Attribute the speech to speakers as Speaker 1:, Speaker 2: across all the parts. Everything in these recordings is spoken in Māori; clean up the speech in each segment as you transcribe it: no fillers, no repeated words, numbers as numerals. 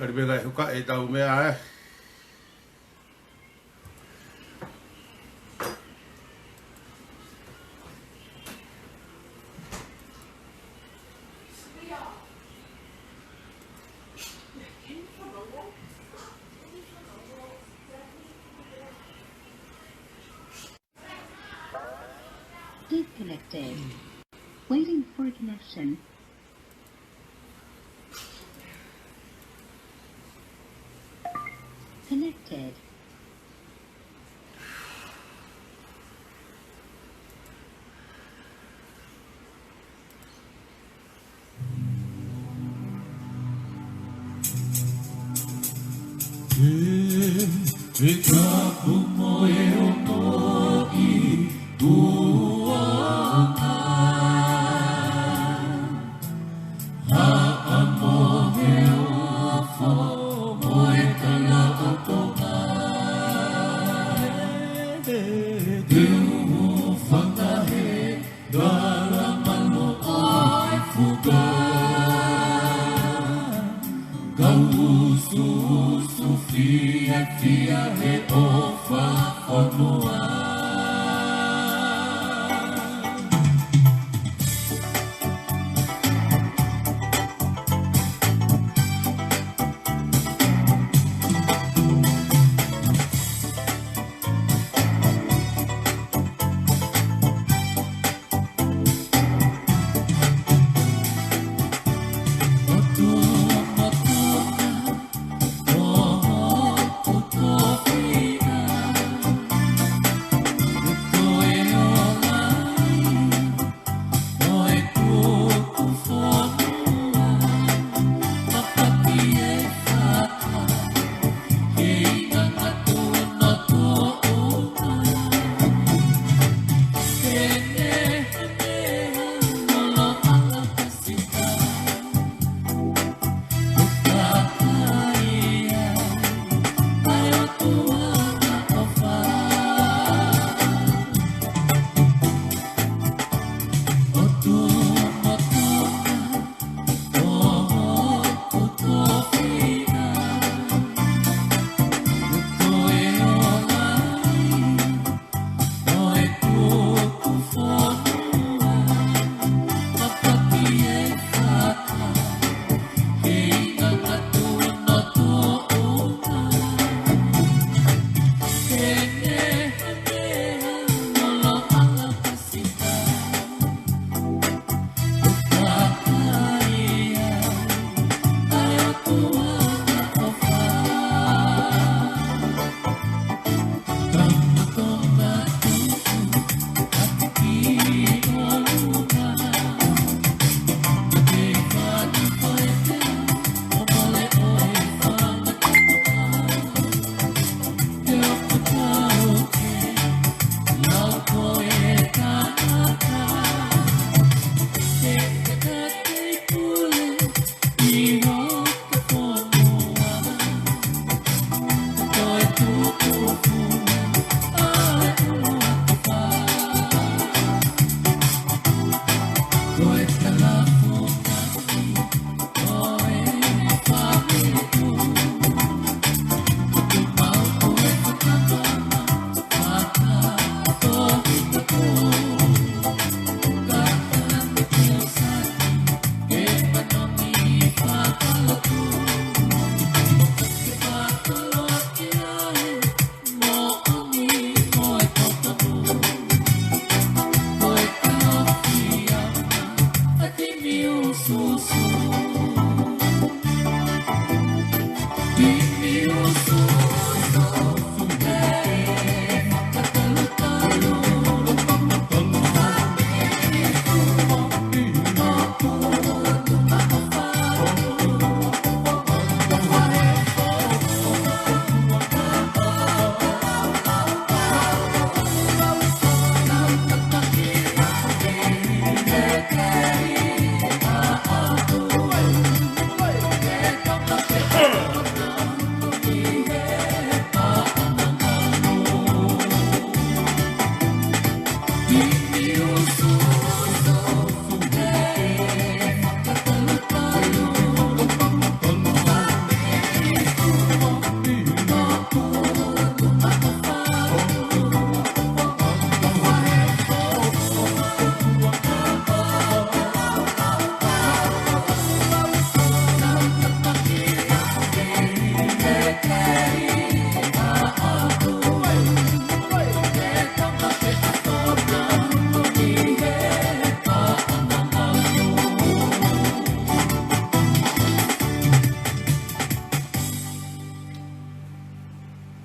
Speaker 1: Aribenga huka e tau mea e.
Speaker 2: Disconnected. Waiting for connection. Connected.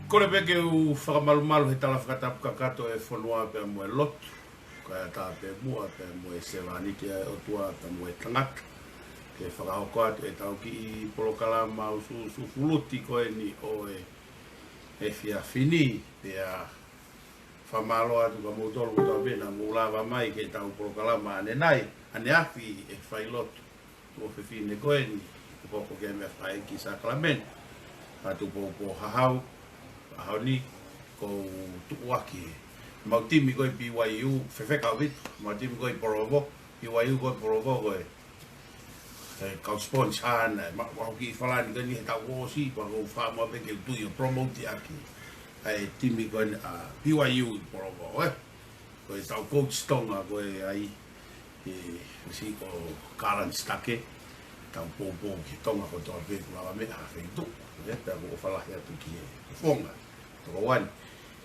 Speaker 1: Kore peke u whakamalumalu he tala whakatapu kakato e whanua pe mo e lotu. Kaya tā pe mua pe mo e sewaniki e otua pe mo e tangata. Ke whakahoko atu e tau ki i polokalama u su fuluti koe ni o e fia fini. Pea whamalo atu ka moutolu kutau pena mo lava mai ke tau polokalama ane nai. Ane afi e whailotu. Tuo whiwhine koe ni. Poko ke mea whaeki sakramen. Atu po hahau. Ahau ni ko tuaki. Mau timi koe BYU fefeka vitu. Mau timi koe porovo. BYU koe porovo koe. Kau sponsor ana. Mau ki falani koe ni he tau osi. Pako whamua peke tui o promote aki. Ai timi koe BYU porovo. Koe tau coach tonga koe ai. Si ko karan stake. Tau popo ki tonga ko toa peku lawa mea hawheitu. Pea ko whalahi atu ki e fanga. Wan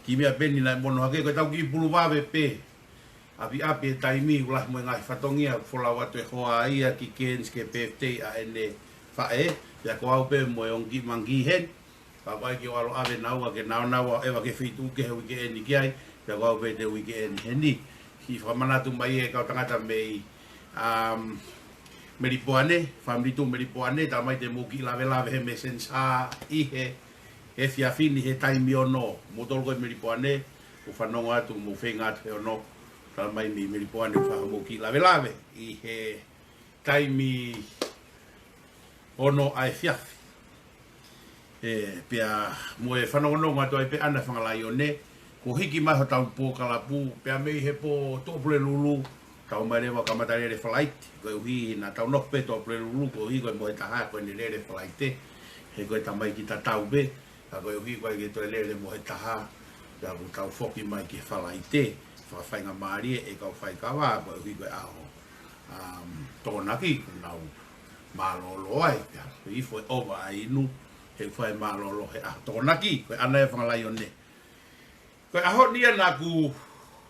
Speaker 1: ki mea peni na mono hake ko tau ki pulu wawe pe api e taimi ulah mo ngaahi whatongia fola watu e hoa ia ki kens ke PFT a ene fae ya ko au pe mo ongi mangi hen pa vai ki walo ave naua ke naua ewa ke fitu ke hui ke eni ki ai ya ko au pe te hui ke eni heni ki Fakamanatu mai e kau tangata mei meripoane family tu meripoane ta mai te muki lave he mesensa ihe e fia fini he taimi ono motol koe meripoane u whanonga atu mo whenga atu he ono tal mai mi meripoane u whahamoki lave i he taimi ono ai fiafi pia mo e whanonga atu ai pe ana whangalai one ko hiki maho tau po kalapu pia mei he po tōpule lulu tau mai rewa kamatarere whalaiti koe uhi na tau nokpe tōpule lulu ko hi koe mo e taha koe ni rere whalaite he koe tamai ki ta tau be ka koe uhi koe ke toi lele mo he taha ka ku tau whoki mai ki whalaite whawhainga maari e kau whai kawa koe uhi koe aho tōnaki nau malolo ai i fwoi owa ai inu he whai malolo he aho tōnaki koe ana e whangalai o ne koe aho nia na ku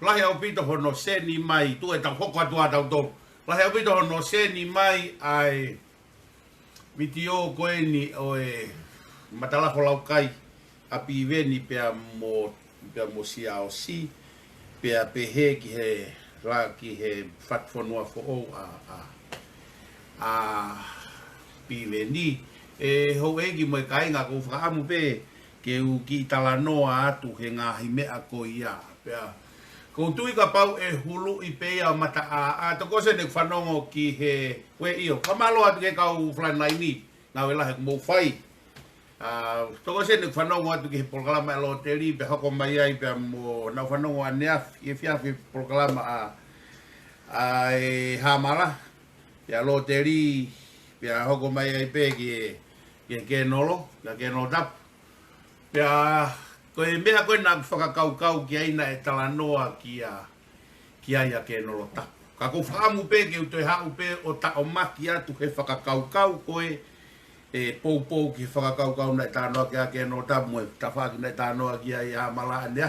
Speaker 1: lahi au pito hono seni mai tu e tau hoko atua tau tō lahi au pito hono seni mai ai mitio koe ni o e matala holau kai api veni pea mo sia o si pea pehe ki he la ki he fatfonua fo o a pi veni e hou'eiki mo Eke'i nga ko whaamu pe ke u ki Tala noa atu he ngaahi mea ko ia pea ko tui ka pau e hulu i pea mata a to kose ne whanongo ki he we iyo kamalo atu ke kau whanai ni nga wela he mo fai toko se nek whanongo atu ki he polokalama e loteri pe hoko mai ai pe mo na whanongo a neafi e fiafi polokalama a e hamala pe a loteri pe a hoko mai ai pe ki e kenolo ka kenolo tapu pe a koe mea koe na whakakaukau ki aina e Tala noa ki ai a kenolo tapu ka ko whaamu pe ki utoi hau pe o ta o maki atu he whakakaukau koe e pou ki whakakaukau na tānoa ki a kenolo tapu mo e tawhaki na tānoa ki ai a mala anea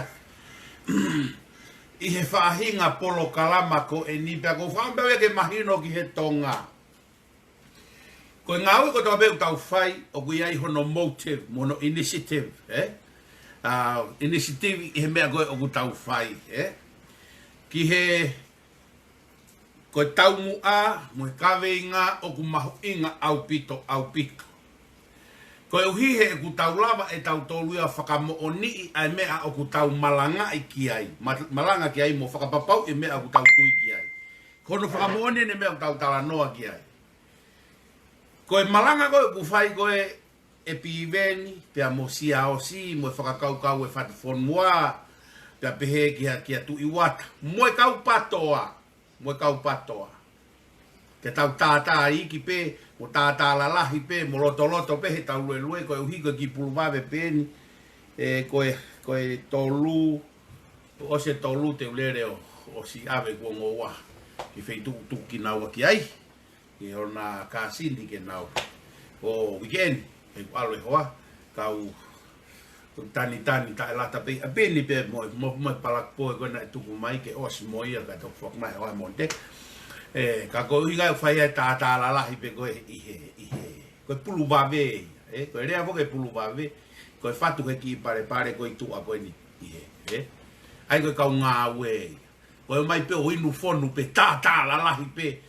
Speaker 1: i he whaahinga polo kalama ko e nipea ko whaambewe ke mahino ki he tonga ko ngāui ko tō peu tau whai o kui ai hono motive mono initiative initiative i he mea koe o ku tau whai ki he ko tau mua mo e kawe inga o ku mahu inga au pito ko e uhi he ku tau lava e tau tōluia whakamo'oni ai mea o ku tau malanga i ki ai malanga ki ai mo whakapapau i mea o ku tau tui ki ai kono whakamo'oni ne mea o tau Tala noa ki ai ko e malanga koe ku whai koe e piveni pea mo sia o si mo e whakakaukau e whatifonua pea pehe ki a tui wata mo e kau patoa ke tau tātā iki pe mo tātā la lahi pe mo loto pe he tau lue koe uhi koe ki pulumawe pe ni koe tolu o se tolu te ulere o si ave kua ngoa ki whei tuki naua ki ai ki hona kāsini ke nau o weekend e alo e hoa kau tani ta e lata pe a peni pe mo palaku po ko na tuku mai ke os moia ka to fok mai o monte ka ko iga fai ta la lahi pe ko i he ko pulu bave ko rea po ke pulu bave koe fatu he ki pare koe tua koe ni he. Ai koe kau ngā we. Koe mai pe o inu fonu pe tā la lahi pe.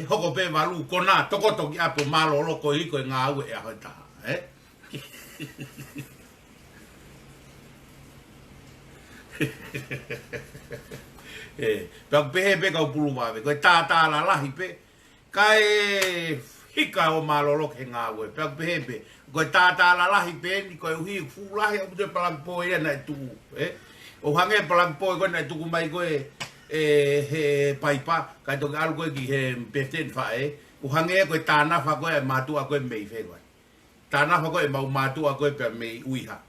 Speaker 1: Hoko pe walu kona tokoto ki apo malo loko i koe ngā we a hoi taha. Pau pehe pe kau pulu wawe. Koe tā la lahi pe. Kai hika o malo loko he ngā we. Pau pehe pe. Koe tā la lahi pe ni koe uhi fu lahi o mute palaku po ia na tuku. O hange palaku po koe na tuku mai koe he paipa. Kai toki alu koe ki he peften fae. O hange koe tānafa koe matua koe mei whenua. Tānafa koe mau matua koe pe mei uiha.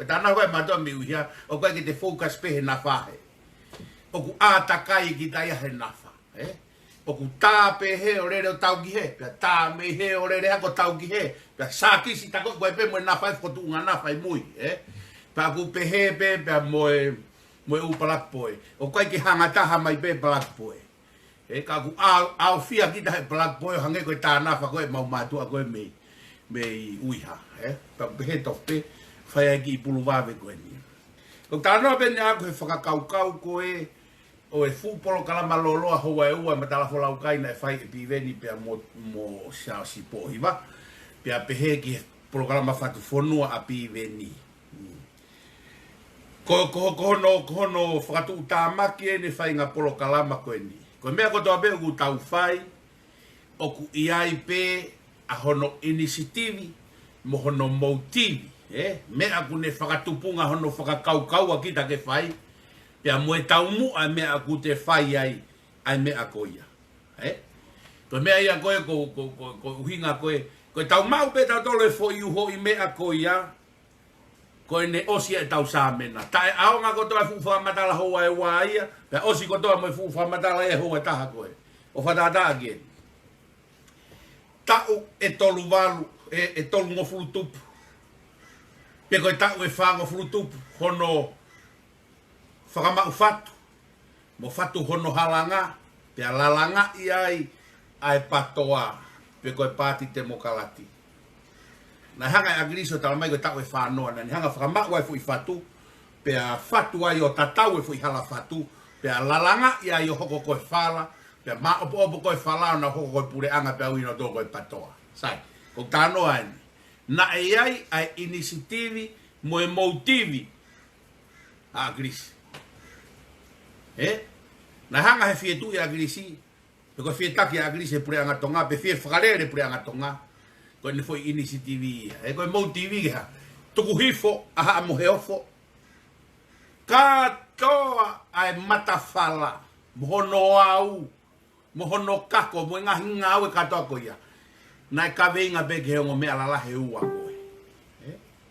Speaker 1: Tānafa koe matua mei uiha. O koe ki te focus pe he nafahe. O ku ātakai ki taia he nafa. O ku tā pe he o rere o tau ki he. Pea tā me he o rere hako tau ki he. Pea sākisi tako koe pe moe nafa e whotu unga nafa i mui. Pea ku pe he pe pea moe u palaku poe. O koe ki hanga taha mai pe palaku poe. Ka ku au fia kita he palaku poe hange koe tā nafa koe mau matua koe mei uiha. Pea pe he tof pe whai ki i pulu wawe koe ni. O tā noa pe ne ako he whakakaukau koe o e fupolo kalama loloa hoa e ua ma tala wholau kaina e whai e piveni pia mo Akilisi Pohiva pia pehe ki polo kalama whatu whonua a piveni. Kohono whakatu utamaki e ne whai ngā polo kalama koe ni. Koe mea kotoa pe uku tau whai o ku iai pe a hono initiativi mo hono motivi. Mea ku ne whakatupunga hono whakakaukau a kita ke whai. Pea moe tau mua mea aku te whai ai mea koia. Koe mea ia koe ko uhinga koe. Koe tau mau pe tau tolo e fōi uho i mea koia. Koe ne osi e tau sāmena. Tae aonga kotoa e fufamatala hoa e waia. Pea osi kotoa mo e fufamatala e hoa taha koe. O whatata again. Tau e tolu walu, e tolu ngofuru tupu. Pea koe tau e wha ngofuru tupu. Hono Fakamanatu fatu, mo fatu hono halanga, pea lalanga iai ai Ptoa, pe koe pāti te mokalati. Na hanga e Akilisi o tala mai koe tau e whanoa, na ni hanga Fakamanatu ai fui fatu, pea fatu ai o tatau e fui hala fatu, pea lalanga iai o hoko koe whala, pea ma opo koe whala na hoko koe pule'anga pea uino tō koe Ptoa. Sai, ko tānoa ni. Na e ai initiativi mo e motivi a Akilisi. Na hanga he fie tu i Akilisi, pe koe fie taki a Akilisi e pule'anga tonga, pe fie fakalelei'i pule'anga tonga, koe ne foi initiativi ia. Koe motivi ia, tuku hifo, aha mo he ofo, katoa ai matawhala, mohono au, mohono kako, mo ngaahi ngāu e katoa ko ia. Na e kaweinga beke he ongo mea lalahe ua koe.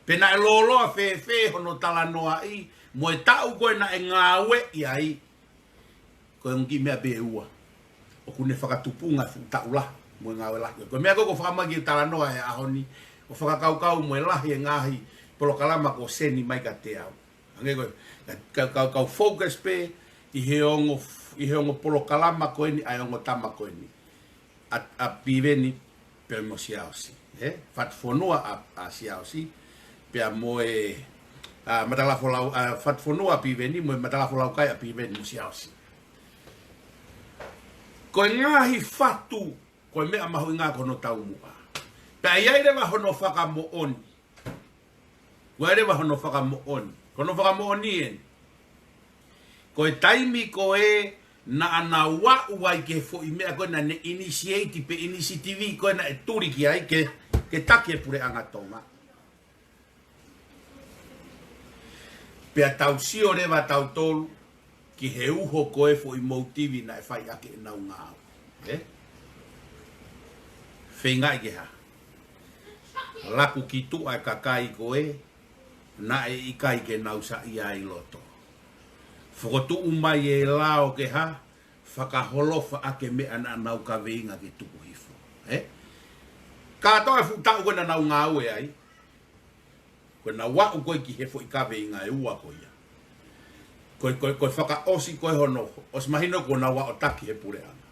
Speaker 1: Pena e loloa fe hono Tala noa'ia, mo e tau koe na e ngāue iai. Koe ngi mea be ua. O kune whakatupunga taula mo e ngāue lahi. Koe mea koko whakamagi Tala noa'ia e ahoni. O whakakaukau mo e lahi e ngaahi polo kalama ko seni mai ka te au. Hange koe, kau focus pe i he ongo polo kalama koe ni ai ongo tama koe ni. A piveni pe mo siaosi. Fatu whonua a siaosi. Pea mo e matalafolau fatu whonua a piveni mo e matalafolau kai a piveni mo siaosi. Koe ngaahi fatu, koe mea mahu ngā kono tau mua. Pea iai rewa hono whakamooni. Koe rewa hono whakamooni. Kono whakamooni en. Koe taimi koe na ana wa'u ai ke fo'i mea koe na ne initiate pe initiativi koe na e turi ki ai ke take e pule'anga tonga. Pea tau sio rewa tau tolu ki he uho koe fo'i motivi na e whai ake e nau ngāu. Whengai ke ha. Laku ki tuai kakai koe na e ikai ke nau sa ia i loto. Whakotu umai e lao ke ha, whakaholofa ake mea na nau ka veinga ke tuku hifo. Katoa e futau koe na nau ngāu e ai. Koe na wa'u koe ki hefo i ka veinga e ua koe ia. Koe whaka osi koe hono, os mahino koe na wa'o taki he pule'anga.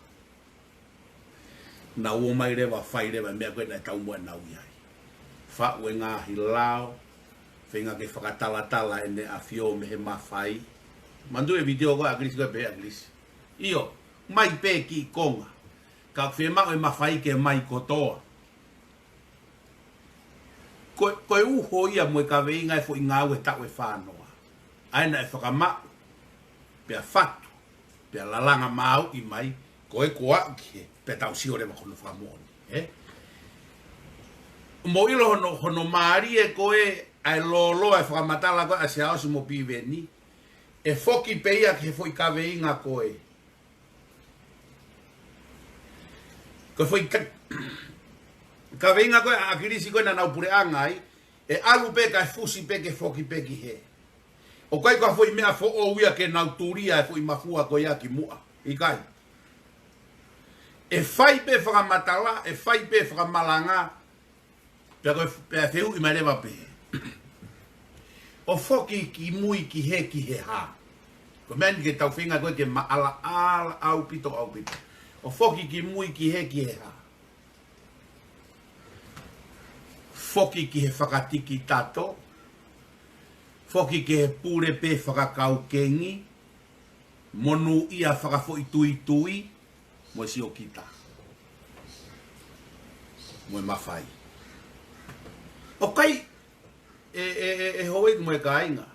Speaker 1: Na ua mai rewa whai rewa mea koe na tau mua nau iai. Wha'u e ngāhi lao, whenga ke whakatala ene a whio me he mawhai. Mandu e video ko Akilisi ko pe Akilisi. Iyo, mai pe ki konga. Ka whema e mawhai ke mai kotoa. Koe uho ia mo e ka weinga e fo ingau e tau e whanoa. Aina e whakamau. Pea whatu. Pea lalanga mau i mai. Koe koa ki pe tau siore ma kono whamoni. Mo ilo hono maari e koe ai lolo e whakamatala koe a se aosi mo piveni. E foki peia ke foi ka veinga koe. Koe foi ka veinga koe a Akilisi koe na nau pule'anga ai. E alu pe ka fusi pe ke foki pe ki he. O kai koe foi mea fo o uia ke nau turia e foi mafua koe aki mua. Ikai. E fai pe whakamatala, e fai pe whakamalanga. Pea koe fehu'i mai rewa pe. O foki ki mui ki he ha. Ko meni ke tau whinga koe ke maala au pito. O foki ki mui ki he ha. Foki ki he whakatiki tato. Foki ki he pure pe whakakau kengi. Monu ia whakafoi tui. Mo si o Gita. Mo e mawhai. O kai e hou'eiki mo e kainga.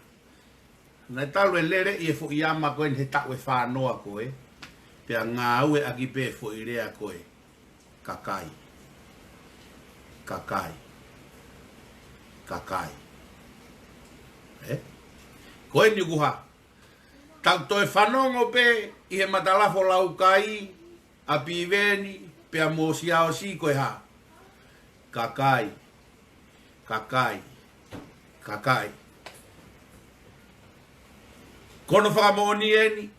Speaker 1: Nai talu e lere i e fo i ama koe he tau e whanoa koe. Pea ngāu e aki pe fo i rea koe. Kakai. Koe ni kuha. Tau toe whanongo pe i he matalafo laukai. A piveni pea mo siao si koe ha. Kakai. Kono whakamoni eni,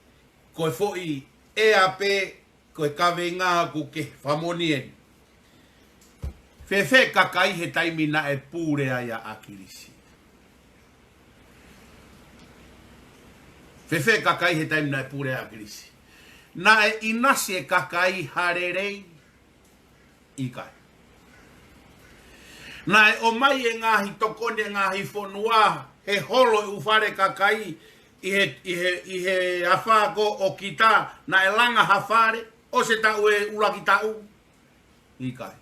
Speaker 1: koe foi e ape, koe kawe ngā ku ke whamoni eni. Fefe kakai he taimi na e pūrea ia Akilisi. Fefe kakai he taimi na e pūrea Akilisi. Na e inasi e kakai harerei, ikai. Na e o mai e ngāhi tokone ngāhi whonua, he holo e ufare kakai, i he afaa ko o Gita, na e langa hawhare, o se tau e ulaki tau, ikai.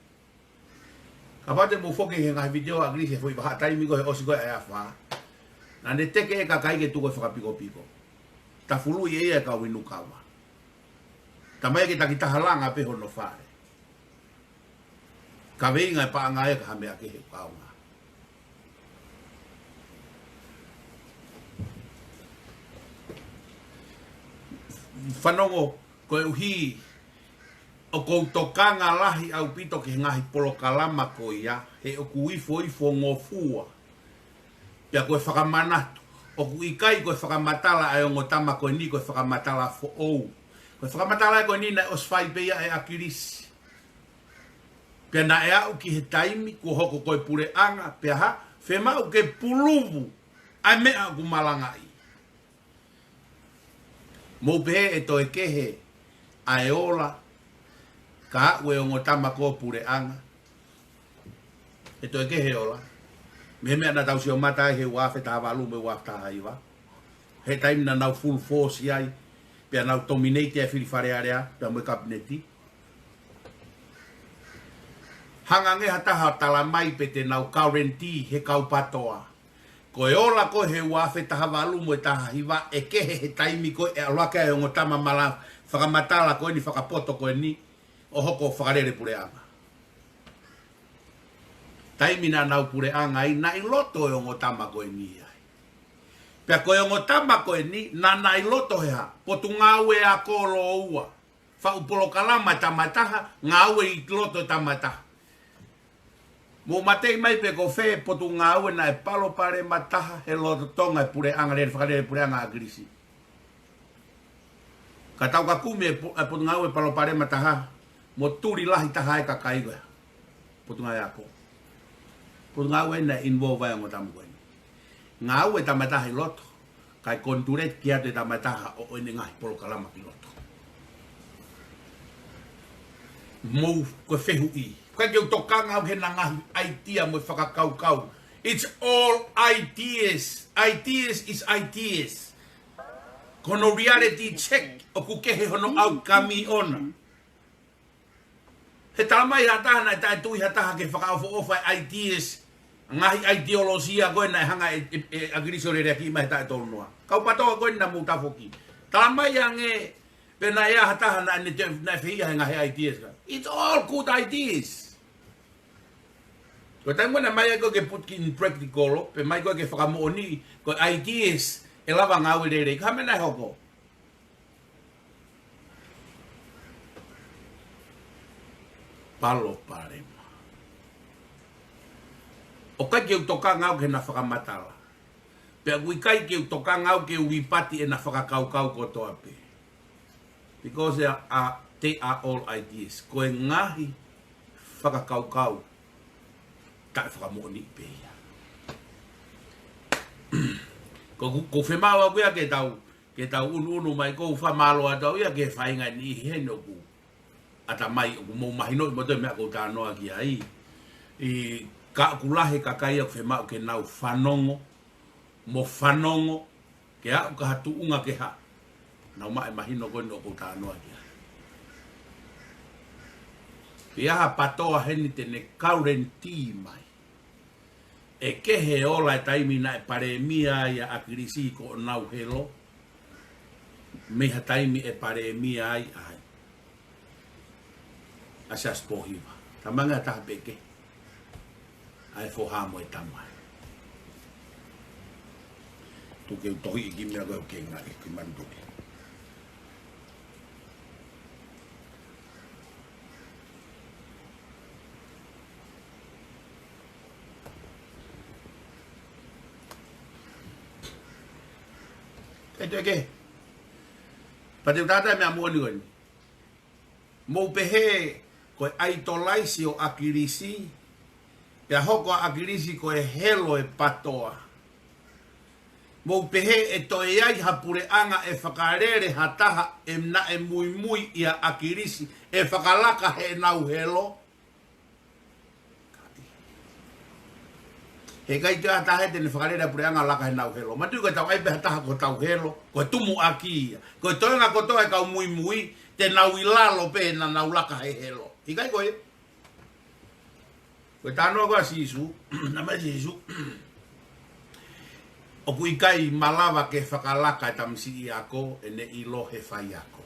Speaker 1: Ka pate mo foke he ngahi video Akilisi e fwoi baha taimi ko he osi koe e afaa. Na ne teke e kakai ke tuko e whakapiko. Ta fulu i e ka winu kawa. Ta mai ke taha langa pe hono whare. Ka veinga e paanga e ka hamea ke he kaunga. Whanongo koe uhi o kou tokanga lahi au pito ke ngahi polokalama ko ia he o ku ifo ngofua. Pea koe Fakamanatu. O ku ikai koe whakamatala ai o ngotama koe ni koe whakamatala fo ou. Koe whakamatala koe ni na oswhai peia e Akilisi. Pea na e au ki he taimi, ko hoko koe pule'anga, pea ha, whemau ke puluvu, ai mea ku malanga i. Mou pehe e toi kehe, ai ola, ka ue o ngotama ko pule'anga. E toi kehe ola. Me mea na tau si o mata he wafe taha walu me wafe taha iwa. He taimi na nau full force iai, pea nau dominate e whiriwhare area, pea mui kabineti. Hange hataha tala mai pe te nau kaurenti he kau Ptoa. Ko e ola ko he wafe taha walu mo e taha hiwa Eke'i he taimi ko e aluaka e ngotama mala whakamatala ko ni whakapoto ko ni o hoko whakarere pule'anga. Taimi na nau pule'anga i na iloto e ngotama ko ni ai. Pea ko e ngotama ko ni na iloto hea potu ngau e a kolo ua. Whaupolo kalama tamataha ngau e iloto tamataha. Mo matei mai pe ko fe potu ngau na e palo pare mataha he loto tonga e pule'anga le fakalelei'i pule'anga Akilisi. Ka tau ka kume e potu ngau e palo pare mataha mo turi lahi taha e kakai goa. Potu ngau e ako. Potu ngau e na involve ai ngotamu koe. Ngau e tamataha i loto. Kai konture kia te tamataha o ene ngahi polo kalama ki loto. Mou ko fehu'i. Kai ke tokanga au he na ngahi aitia mo whakakaukau. It's all ideas. Ideas is ideas. Kono reality check o kukehe hono outcome ona. He talamai hataha na tai tui hataha ke whakaofo ideas. Ngaahi ideologia koe na hanga Akilisi re reki mai tai tolu noa. Kau patoa koe na mutafoki. Talamai ange pena ia hataha na fehu'i ngaahi ideas ka. It's all good ideas. Ko tai mona mai ko ke put in practical pe mai ko ke whakamooni ko ideas e lava ngau lelei ka mena hoko. Palo parema. O kai ke utoka ngau ke na whakamatala. Pe ikai ke utoka ngau ke uipati e na whakakaukau ko toa pe. Because they are all ideas. Ko e ngaahi whakakaukau tai whakamooni pe ia. Ko whemaua kuia ke tau unu mai ko whamalo atau ia ke whainga ni heno ku. Ata mai ku mo mahino mo te mea ko tānoa ki ai. I ka kulahe kakai au whemau ke nau whanongo. Mo whanongo ke au ka hatu unga ke ha. Nau mai mahino ko no ko tānoa ki ai. Piaha patoa heni tene kaurenti mai. E kehe ola e taimi na e paremia ia Akilisi ko nau helo. Meha taimi e paremia ai. Asas Pohiva. Tamanga taha peke. Ai fohamo e tamai. Tuke utohi i kimia koe ke ngaahi ki manduki. Eke. Pate utata mea muoni koni. Mou pehe koe aitolaisi o Akilisi. Pea hoko a Akilisi koe helo e Ptoa. Mou pehe e toe ai ha pule'anga e fakalele hataha e na e mui ia Akilisi. E fakalaka he nau helo. He kai te atahe tene whakarera pule'anga laka he nau helo. Matu ka tau aipe hataha ko tau helo. Ko tumu aki. Ko toenga ko toa e kau mui. Te nau ilalo pe na nau laka he helo. Ikai koe. Koe tānoa koa sisu. Nama sisu. Oku ikai malawa ke whakalaka e tamsi ako e ne ilo he whai ako.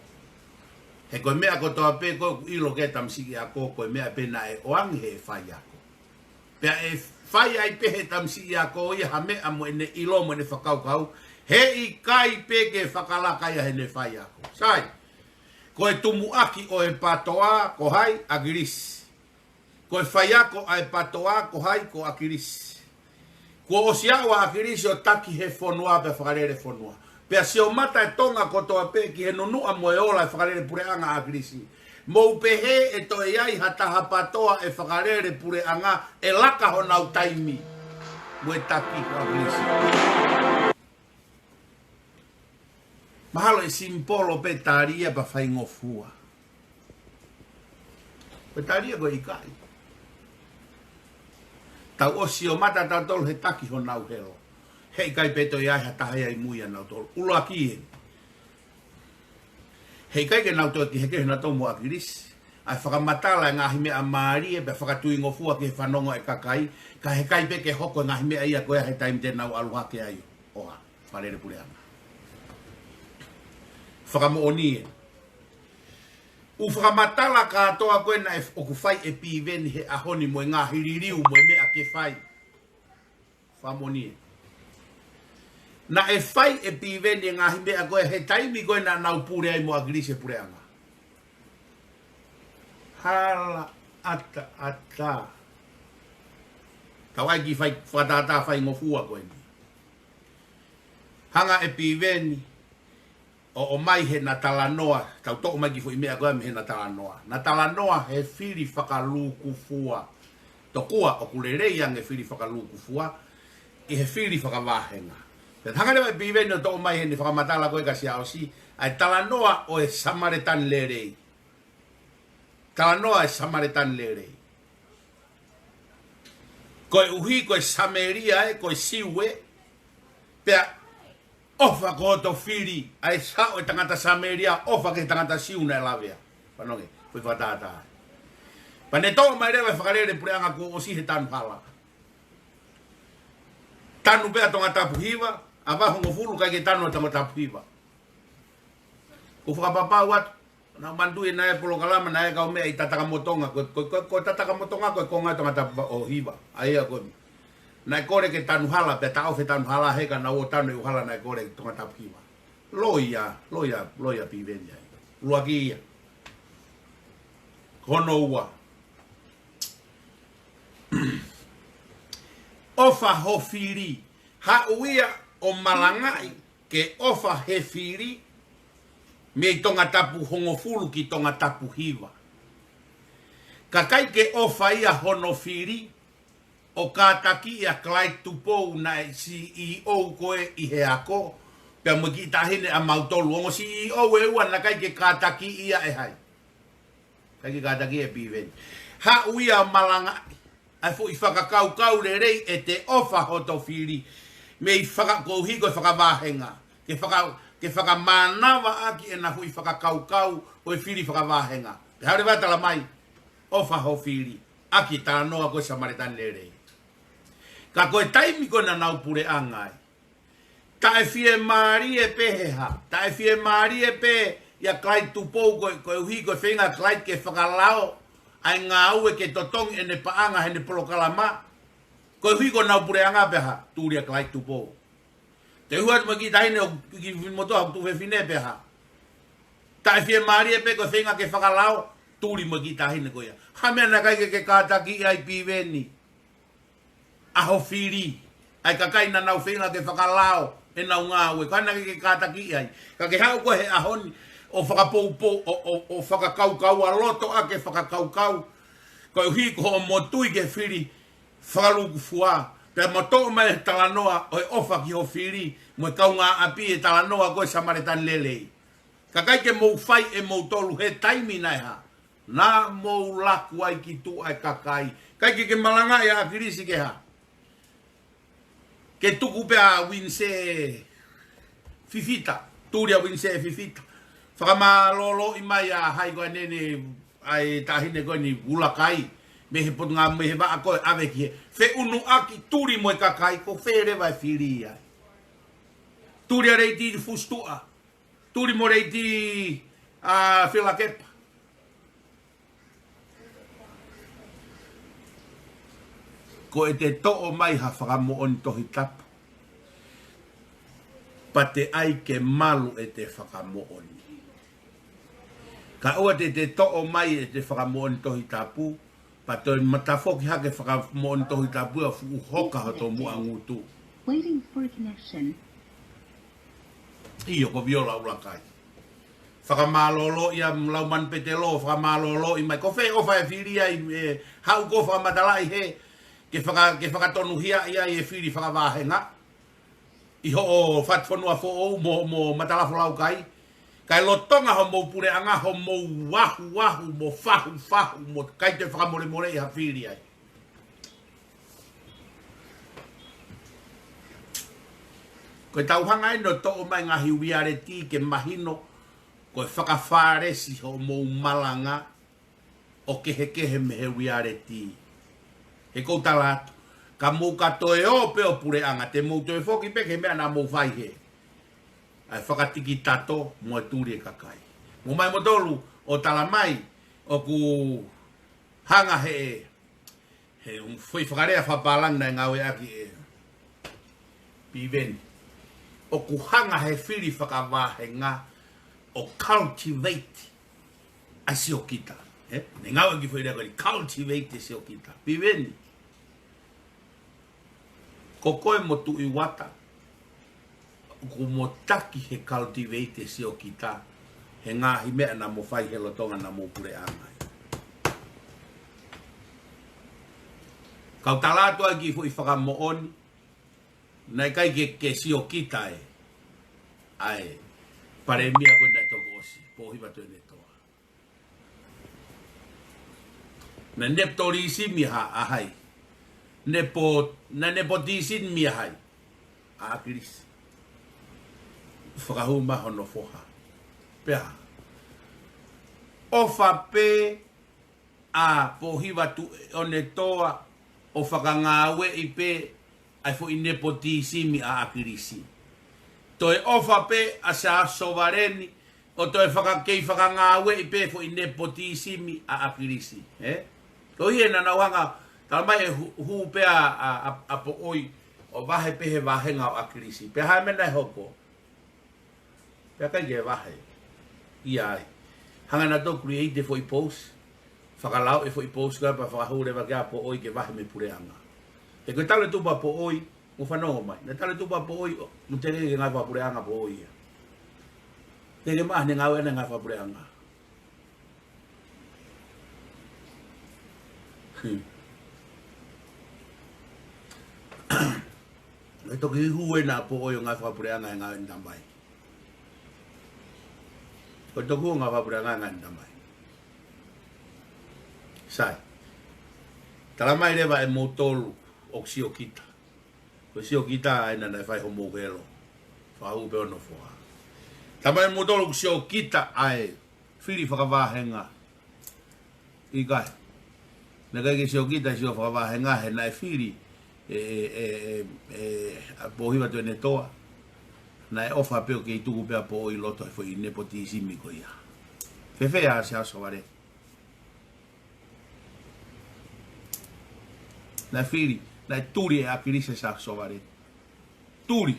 Speaker 1: He koe mea ko toa pe koe ilo ke tamsi ako koe mea pe na e oang he whai ako. Pea e whai ai pe he tamsi ako ia ha mea mo e ne ilo mo ne whakaukau. He ikai pe ke whakalaka ia he ne whai ako. Sai. Koe tumu aki o e Ptoa ko hai Akilisi. Koe whai ako a e Ptoa ko hai ko Akilisi. Ko o siawa Akilisi o taki he whanua pe whakarere whanua. Pea si o mata e tonga ko toa pe ki he nunua mo e ola e whakarere pule'anga Akilisi. Mou pehe e toe iai hataha Ptoa e whakarere pule'anga e laka honau taimi. Mo e taki ko Akilisi. Mahalo e simpolo pe taria pa whaingofua. Pe taria ko ikai. Tau o si o mata tau tolu he taki ho nau helo. He ikai peto iai hataha iai muia nau tolu. Ulo aki he. He ikai ke nau tolu ki heke he na tau mo Akilisi. Ai whakamatala e ngaahi mea maari e pe whakatuingofua ki he whanongo e kakai. Ka he kai pe ke hoko ngaahi mea ia koea he taimi te nau aluha ke ai. Oha, whalere pule'anga. Whakamooni e. U whakamatala katoa koe na e oku whai e piveni he ahoni mo e ngā hiririu mo e mea ke whai. Whakamooni e. Na e whai e piveni e ngā himea koe he taimi koe na nau pure ai mo Akilisi pule'anga. Hala ata. Tau ai ki whatata whai ngofua koe ni. Hanga e piveni. O mai he na Tala noa, tau toko mai ki fo imea koe me he na Tala noa. Na Tala noa he whiri whakaluku fua. Tokua o lelei ange whiri whakaluku fua, i he whiri whakawahenga. Te hangare mai piveni o toko mai he ni whakamatala koe ka sia o si, ai Tala noa o e samaretan lelei. Tala noa e samaretan lelei. Koe uhi, koe sameria, koe siwe. Pea, ofa ko to fili. Ai sao e tangata sameria, ofa ke tangata siu na lavea. Panonge, koe whatata. Pane tō mai rewa fakalelei'i pule'anga ko osi he tanu hala. Tanu pea tonga tapuhiva, ava hongo fulu kai ke tanu tonga tapuhiva. Ko whakapapa wat, na mandui na e polo kalama na e kau mea i tataka motonga, ko tataka motonga ko ngai tonga tapuhiva. Aia ko, na e kore ke tanu hala, pea ta ofe tanu hala heka na o tanu e uhala na e kore tonga tapuhiva. Loia pivenya. Luakia. Hono ua. Ofa ho fili hau'ia o malangai ke ofa he fili me tonga tapu hongo fulu ki tonga tapu hiva. Kakai ke ofa ia hono fili o kātaki ia klai tupou na CEO koe i he ako pia mo Gita hine a mautolu ongo CEO e ua na kai ke kātaki ia e hai. Kai ke kātaki e piven. Hau'ia o malangai ai fu i whakakau lelei e te ofa hoto fili me i whakakohi ko i whakavahenga ke whakamanawa aki e na fu i whakakau o i fili whakavahenga pe haure watala mai ofa ho fili aki tala noa ko samaritani lelei ka koe taimi ko na nau pule'anga ta e fie maari e peheha ta e fie maari e pe ia klai tupou ko uhi ko whenga klai ke whakalao ai ngāhi ke totong e ne paanga he ne polo kalama. Ko hui ko nau pule'anga peha, tūria klai tupo. Te huat mo Gita hine o ki motoha tu whewhine peha. Ta e fie maari e pe ko whenga ke whakalao, tūri mo Gita hine ko ia. Hamea na kai ke kātaki ai piveni. Aho fili. Ai kakai na nau whenga ke whakalao e nau ngāhi. Kana ke kātaki ai. Ka ke hau ko he ahoni. O whakapoupo, o whakakaukau a loto a ke whakakaukau. Ko hui ko o motui ke whiri whakaluku fua. Pea moto mai talanoa o e ofa ki ho whiri. Mo e kaunga api e talanoa koe samaritani lelei. Kakai ke mou whai e mou tolu he taimi nai ha. Nā mou laku ai ki tuai kakai. Kai ke malanga e Akilisi ke ha. Ke tuku pea winse fifita. Turia winse fifita. Whakamalolo i mai a hai koe nene ai tahine koe ni ulakai. Me he potunga me he waa koe awe ki he. Fe unu aki turi mo e kakai ko fe rewa e whiri ai. Turi a reiti fustua. Turi mo reiti whilakepa. Ko e te to'o mai ha whakamo on tohi tapu. Pa te ai ke malu e te whakamo oni. Ka ua te to'o mai e te whakamoon tohi tapu, pa toi matafoki hake whakamoon tohi tapu a fu hoka hato mua ngutu.
Speaker 2: Waiting for a connection.
Speaker 1: Iyo ko viola ulakai. Whakamalolo ia lau manpetelo, whakamalolo i mai. Ko whee ofa e whiria i hau ko whakamadalai he, ke whakatonu hia ia i e whiri whakavahenga. I ho o whatwhanua fo ou mo matalafo lau kai. Kai lotonga ho mo pule'anga ho mo wahu mo fahu mo kai te whakamore i hawhiri ai. Koe tauhanga ino to'o mai ngaahi wiareti ke mahino koe whakawharesi ho mo malanga o kehe me he wiareti. He kou talatu. Ka mou katoe o pe o pule'anga te mou toe foki pe ke mea na mou whai he. Ai whakatiki tato mo e tūri e kakai. Mo mai mo tolu o Tala mai o ku hanga he foi whakarea whapalang na ngāwe aki e piveni. O ku hanga he whiri whakawahenga o cultivate a si o kita. Ne ngāwe ki whaerea kari cultivate si o kita. Piveni. Ko koe mo tui wata. Ko mo taki he cultivate si o kita he ngāhi mea na mo whai he lotonga na mo pule'anga. Kau talatu ai ki hui whakamooni na kai ke si o kita e ai pare mia koe nai toko osi Pohiva Tui'onetoa. Na neptori isi mi ha ahai nepotisin mia hai. Akilisi. Whakahuma hono foha. Pea. Ofa pe a Pohiva Tui'onetoa o whakangāwe'i pe ai fo i nepotisimi a Akilisi. Toi ofa pe a sa sovareni o toi whakakei whakangāwe'i pe fo i nepotisimi a Akilisi. Toi hena na wanga tala mai hu pe a po oi o vahe pe he vahenga o Akilisi. Pe hae mena e hoko. Pe kai ke vahe. Iai. Hanga na to create fo i post. Whakalau e fo i post ka pa whakahure wa kia po oi ke vahe me pule'anga. E koe tale tupa po oi, mo whanongo mai. Na tale tupa po oi, mo teke ke ngai wha pule'anga po oi. Teke maa ne ngau ena ngai wha pule'anga. E toki hue na po oi o ngai wha pule'anga e ngau ena tamai. Ko toku o ngai wha pule'anga e ngau ena tamai. Sai. Tala mai rewa e motolu o sio Gita. Ko sio Gita ai na fai homo gelo. Fa u pe ono foa. Tala mai motolu o sio Gita ai fili whakavahenga. Ikai. Na kai ke sio Gita sio whakavahenga he na fili Pohiva Tui'onetoa. Na e ofa peo ke i tuku pea po i loto e fo i nepotisimi ko ia. Fefea se aso ware. Na fili, na turi e Akilisi sa sovare. Turi.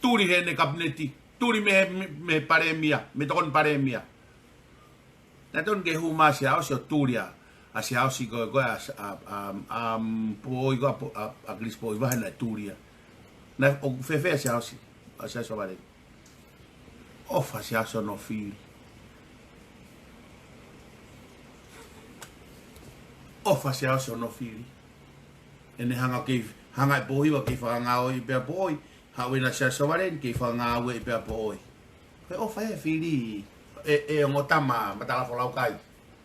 Speaker 1: Turi he ne kabineti. Turi me paremia, me tokon paremia. Na ton ke huma se au se turia, a se au si ko po iko Akilisi Pohiva na turia. Na o fefe se au si, a se sovare. Ofa se au no fili. Ofa se au no fili. Ene hanga e Pohiva ke whakangao i pia po oi. Hau ina sia sovaren ke whakangao i pia po oi. Koe ofa e whiri e ngotama matala whalau kai.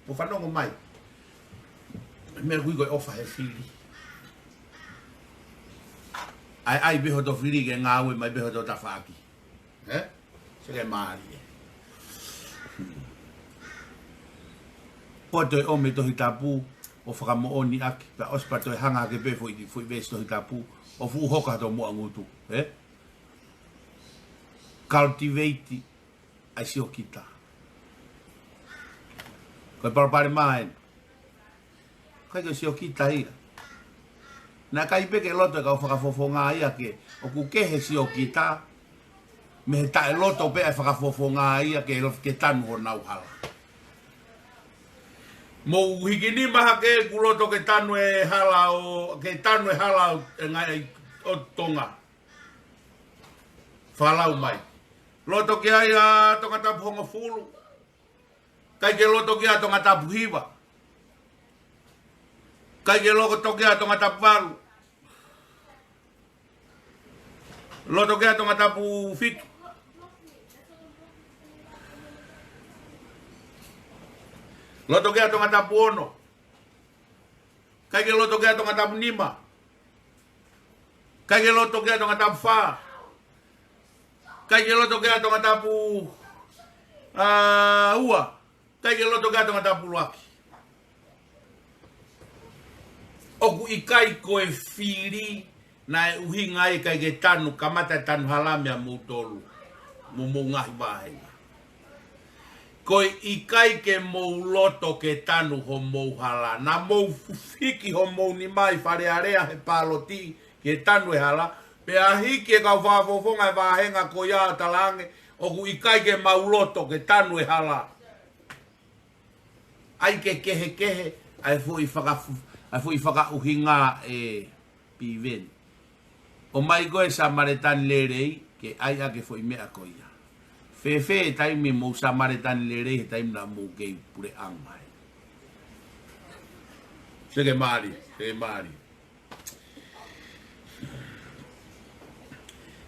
Speaker 1: Po whanongo mai. Mea kui koe ofa e whiri. Ai beho to whiri ke ngāwe mai beho to tawhaki. Seke maari e. Poto e ome tohi tapu. O whakamooni aki, pa ospa toi hanga ke pe fo i vesi tohi tapu, o fu hoka to mua ngutu, Cultivate ai sio Gita. Koe parapare maen. Kai ko sio Gita ia. Na kai pe ke loto e kau whakafofonga ia ke, o ku kehe sio Gita, me he tae loto pe e whakafofonga ia ke tanu o nau hala. Mo hikini maha ke kuloto ke tanu e hala o ngai o tonga. Whalau mai. Loto ke ai a tonga tapu honga fulu. Kai ke loto ke a tonga tapu hiva. Kai ke loto ke a tonga tapu valu. Loto ke a tonga tapu fitu. Loto ke atonga tapu ono. Kai ke loto ke atonga tapu nima. Kai ke loto ke atonga tapu faa. Kai ke loto ke atonga tapu ua. Kai ke loto ke atonga tapu luaki. Oku ikai koe whiri na e uhi ngai kai ke tanu kamata tanu halamea mutolu. Mo ngaahi vahenga. Koe ikai ke mou loto ke tanu ho mou hala. Na mou fiki ho mou ni mai whare area he paloti ke tanu e hala. Pe ahiki e kau whafofonga e wahenga ko ia talange. O ku ikai ke mau loto ke tanu e hala. Ai ke kehe ai fu i whaka uhinga e piven. O mai koe sa maretan lelei ke ai ake fu i mea ko ia. Fefe taimi mo sa maretan lelei taimi na mo kei pule'anga. Seke mari.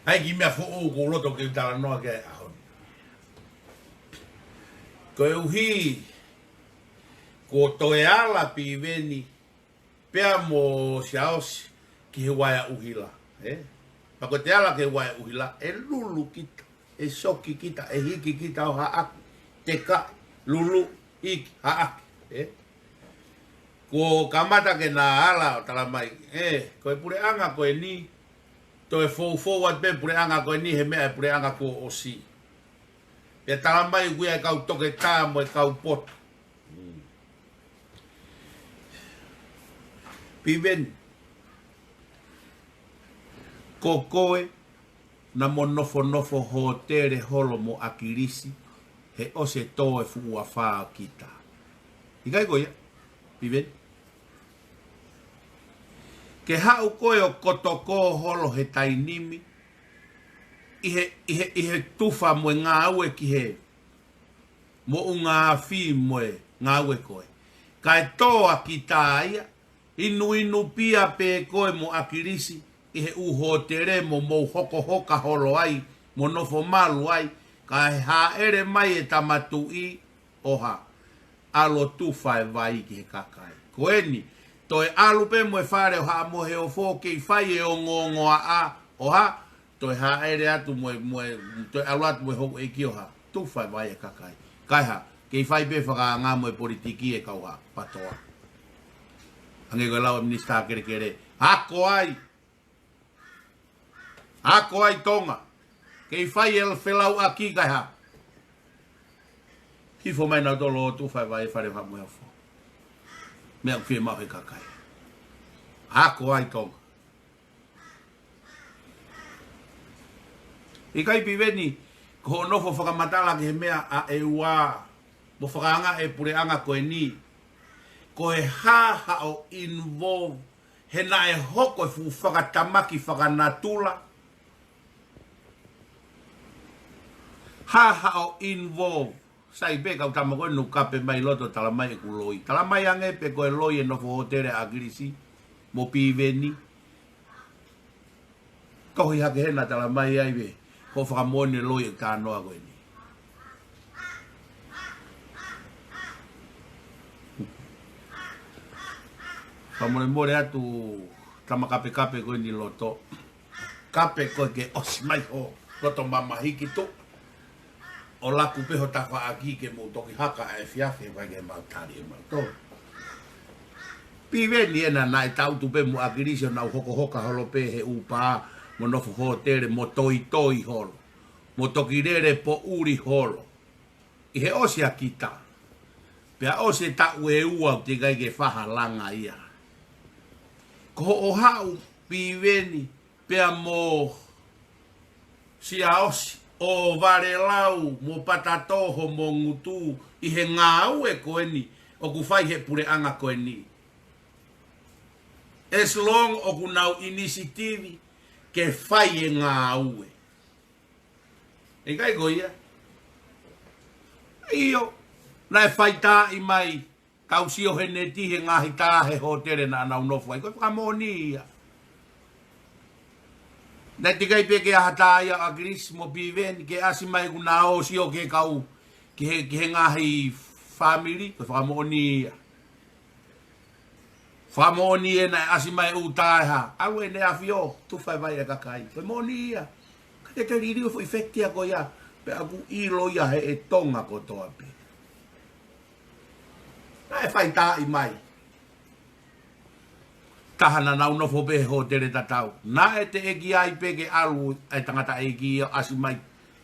Speaker 1: Ai ki mea fo'o ko loto ke tala noa ke ahon. Ko e uhi ko toe ala pi veni pea mo siaos ki he waia uhila. Pako te ala ke waia uhila, e lulu kita, e soki kita, e hiki kita o haaki, te ka, lulu, hiki, haaki. Ko kamata ke na ala o tala mai, koe pule'anga koe ni, to e fou at be pule'anga koe ni, he mea e pule'anga ko o si. Pea tala mai guia e kau toke tā mo e kau poto. Piven, ko koe na mo nofo ho tere holo mo Akilisi, he ose tō e fu'u afaa kita. Ikai koia, piven. Ke hau koe o kotoko holo he tainimi, ihe tufa mo ngāue ki he, mo ngaahi mo ngāue koe. Kai toa ki tāia, inu pia pe koe mo Akilisi, ihe uho tere mo hoko hoka holo ai, mo nofo malu ai, kai haere mai e tamatui oha, alo tufa e vai ki he kakai. Koeni, toi alupe mo e whare o haa mo he o fō kei whai e o ngāhi oha, toi haere atu toi alu atu mo e hou'eiki oha, tufa e vai e kakai. Kai ha, kei whai pe whakaanga mo e politiki e kauha, Ptoa. Hange koe lau e minista kere, hako ai tonga, kei whai e whelau aki kai ha. Hifo mai nau tolo o tufa e vai e whare mo e o fō. Mea uwhia mau he kakai. Hako ai tonga. Ikai piweni, ko nofo whakamatala ki he mea a e ua, mo whakaanga e pule'anga koe ni, ko he haha o involve, he na e hoko e fu whakatamaki Fakamanatula, haha o involve, sai pe kau tama koe nukape mai loto tala mai e kuloi. Tala mai ange pe koe loi e nofo hotere Akilisi, mo piweni. Kohi hake hena tala mai ai be, ko whakamone loi e kānoa koe ni. Whamone more atu tama kape koe ni loto. Kape koe ke osi mai ho, loto mamahiki tu. O laku peho tafa aki ke mo toki haka e fiafe vai ke mautari e mauto. Piweni ena nai tautu pe mo Akilisi o nau hoko hoka holo pe he upa mo nofo ho tere mo toi holo. Mo toki rere po uri holo. I he osi a kita. Pea osi ta ue ua te kai ke faha langa ia. Ko o hau piweni pea mo sia osi. O varelau mo patatoho mo ngutu i he ngāue koe ni o ku whai he pule'anga koe ni. As long o ku nau initiative ke whai e ngāue. E kai koia? Iyo, na e whai tā i mai kausio he neti he ngāhi tā he hotere na anau nofu ai koe whakamonia. Na tikai pe ke ahataia Akilisi mo piweni ke asi mai ku nao sio ke kau ke he ngāhi family ko whakamonia. Whakamonia na asi mai utai ha. Awe ne afio tu whai vai e kakai. Whakamonia. Kate te riri o whaifektia ko ia. Pe aku ilo ia he e tonga ko toa pe. Na e whai tā i mai. Tahana nau nofo pe ho tere tatau. Na e te Eke'i pe ke alu e tangata Eke'i asi mai.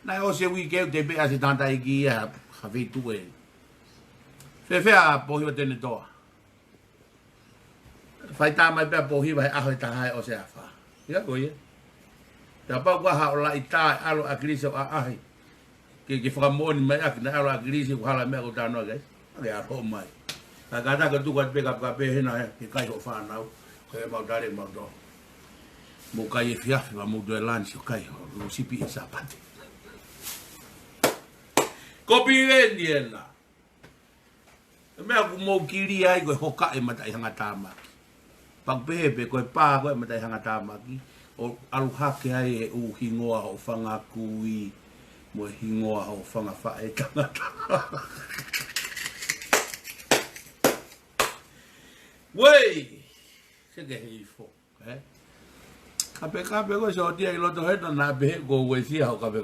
Speaker 1: Na e o se wikeu te pe asi tangata Eke'i hawhitu e. Fefea Pohiva Tui'onetoa. Whaita mai pe Pohiva he aho e taha e o se afaa. Ia koe. Te apau kua hao la i tae alo Akilisi o ahi. Ke whakamoni mai aki na alo Akilisi ku hala mea ko tānoa kei. Ake aho mai. Ka kata ka tuka te peka pe hena he kai ho whanau. Koe mau tare mau do. Mo kai e fiafi wa mudu e lansi o kai ho sipi e sapate. Ko piweni ena. Mea ku mou kiri ai koe hoka e mata i hanga tāmaki. Pakpepe koe pā koe mata i hanga tāmaki. O alu hake ai e u hingoa ho fanga kui. Mo hingoa ho fanga whae tangata. Wei! se ke hifo kape ko so dia i loto hena na be go wesi ho kape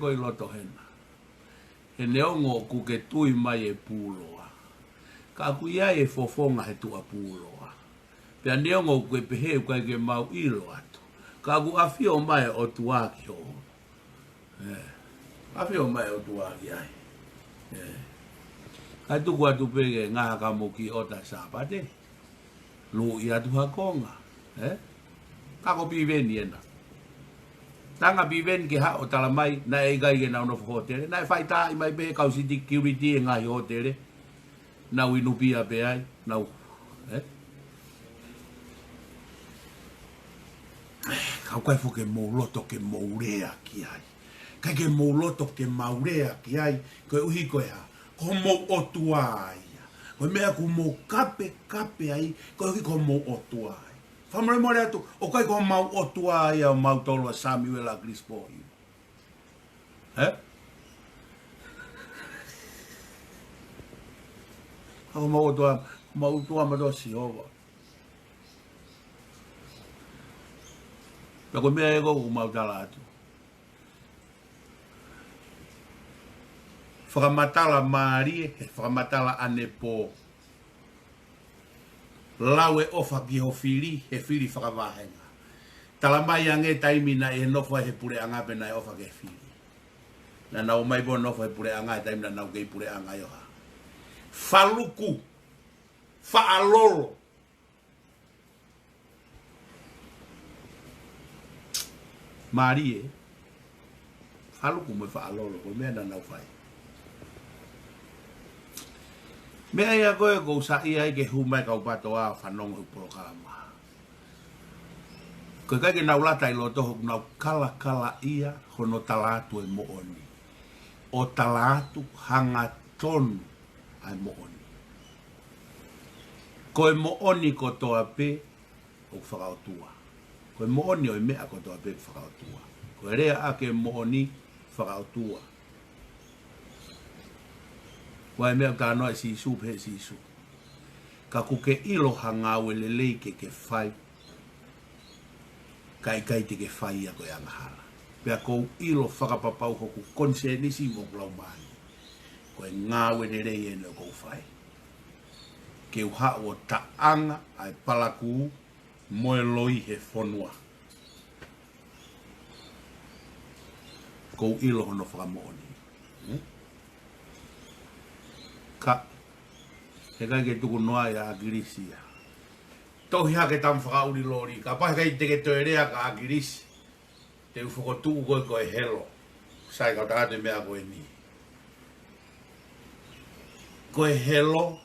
Speaker 1: ko i loto hena he neongo ku ke tui mai e puloa ka ku ia e fofonga he tua puloa pe neongo ku e pehe ku ke mau ilo atu ka ku afio mai o tuaki ho afio mai o tuaki ai ka tu ku atu pege ngā ka moki o ta sapate lu ia tu hakonga ka ko piveni ena tanga piven ke ha o tala mai na ikai ke na no hotel na fai ta i mai be ka security ngaahi hotel na winu pia pe ai na ka ko fo ke mo loto ke mourea ki ai ka ke mo loto ke maurea ki ai ko uhi ko ya ko mo o tuai ko me ku mo kape ai ko uhi ko mo o tuai famre mo tu o kai ko mau o tuai o mau tolo Samuel Akilisi Pohiva Ako mau tua ma do si ova. Pero me ego mau Tala atu. Fakamatala marie, fakamatala anepo. Lawe ofa ki ho fili, he fili fakavahenga. Tala mai ange taimi na e nofo he pule'anga pe na e ofa ke fili. Na nau mai bo nofo he pule'anga e taimi na nau ke pule'anga yoha. Faluku, fa'alolo. Marie, faluku me fa'alolo, ko mea na nau fai. Mea ia koe ko sa'i ai ke humai kau Ptoa whanonga uporokama. Koe kai ke nau lata i loto hoku nau kala ia hono talatu e mo'oni. O talatu hanga tonu ai mo'oni. Koe mo'oni ko toa pe o whakautua. Koe mo'oni o i mea ko toa pe whakautua. Koe rea ake mo'oni whakautua. Wai mea ka noa sisu pe sisu. Ka kuke ilo hanga ue lelei ke whai. Ka ikai te ke whai a koe anga hala. Pea kou ilo whakapapau hoku konse nisi mo klau mani. Koe ngā ue lelei e no kou whai. Ke uha o taanga ai palaku moe loi he whonua. Kou ilo hono whakamooni. Ka he kai ke tuku noa'ia Akilisi. Tohi hake tam whakauri lori. Ka pahe kai te ke toerea ka Akilisi. Te uwhakotuku koe koe helo. Sai kau takate mea koe ni. Koe helo.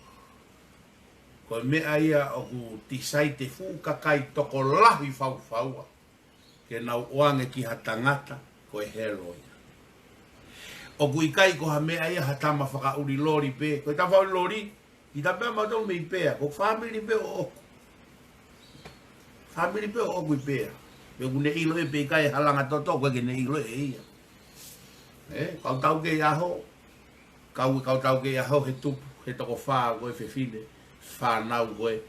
Speaker 1: Koe mea ia o ku tisai te fu kakai toko lahi fau. Ke nau oange ki hatangata koe helo ia. O ku ikai ko ha mea ia hatama whakauri lori pe. Koe ta whauri lori, i ta pēr matau me i pēr. Ko family pe o oku. Family pe o oku i pēr. Pe ku ne ilo e pe ikai halanga toto, koe ke ne ilo e ia. Kau tau ke iaho. Kau tau ke iaho he tupu, he toko whaa koe fefine. Whanau koe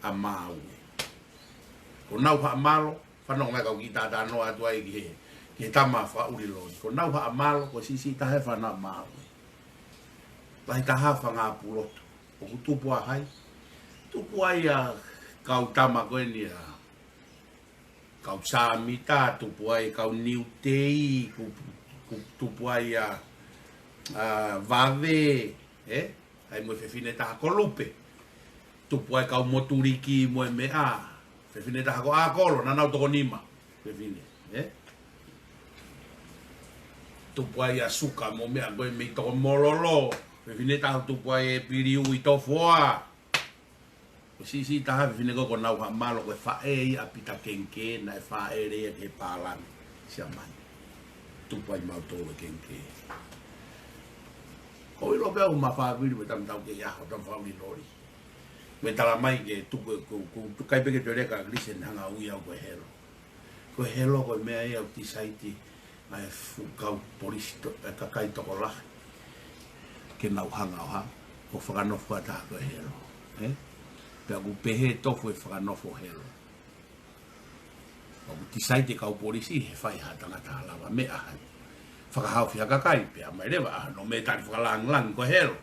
Speaker 1: a mau. Ko nau ha amalo, whanau ngai kau Gita ta noa tuai ki he. Ke tama whauri lori. Ko nau ha amalo, ko sisi tahe whanau mau. Lai taha whanga puloto. O ku tupu a hai. Tupu ai a kau tama koe ni a. Kau samita, tupu ai kau niutei. Tupu ai a vave. Ai mo fefine taha kolupe. Tupu ai kau moturiki mo e mea. Fefine taha ko a kolo, nanau toko nima. Fefine. Tupu ai a suka mo mea koe me toko mololo. Fefine taha tupu ai e piriu i tofoa. Ko sisi taha fefine ko nau ha malo koe whae a Pita kenke na e whae rea ke palaku. Sia mani. Tupu ai mau tolo kenke. Ko ilo pēo ma whaaviri me tam tau ke iaho tam whauri lori. Me tala mai ke tu kai peke te reka Akilisi hanga ui au koe helo. Koe helo koe mea ia au tisaiti ai fukau polisi kakai toko lahi. Ke nau hanga o hanga. O whakanofu ataha koe helo. Pea ku pehe tofu e whakanofo helo. O tisai te kau polisi he whai hatanga ta lava me ahai. Whakahau whia kakai pea mai rewa aha no me tari whakalang ko helo.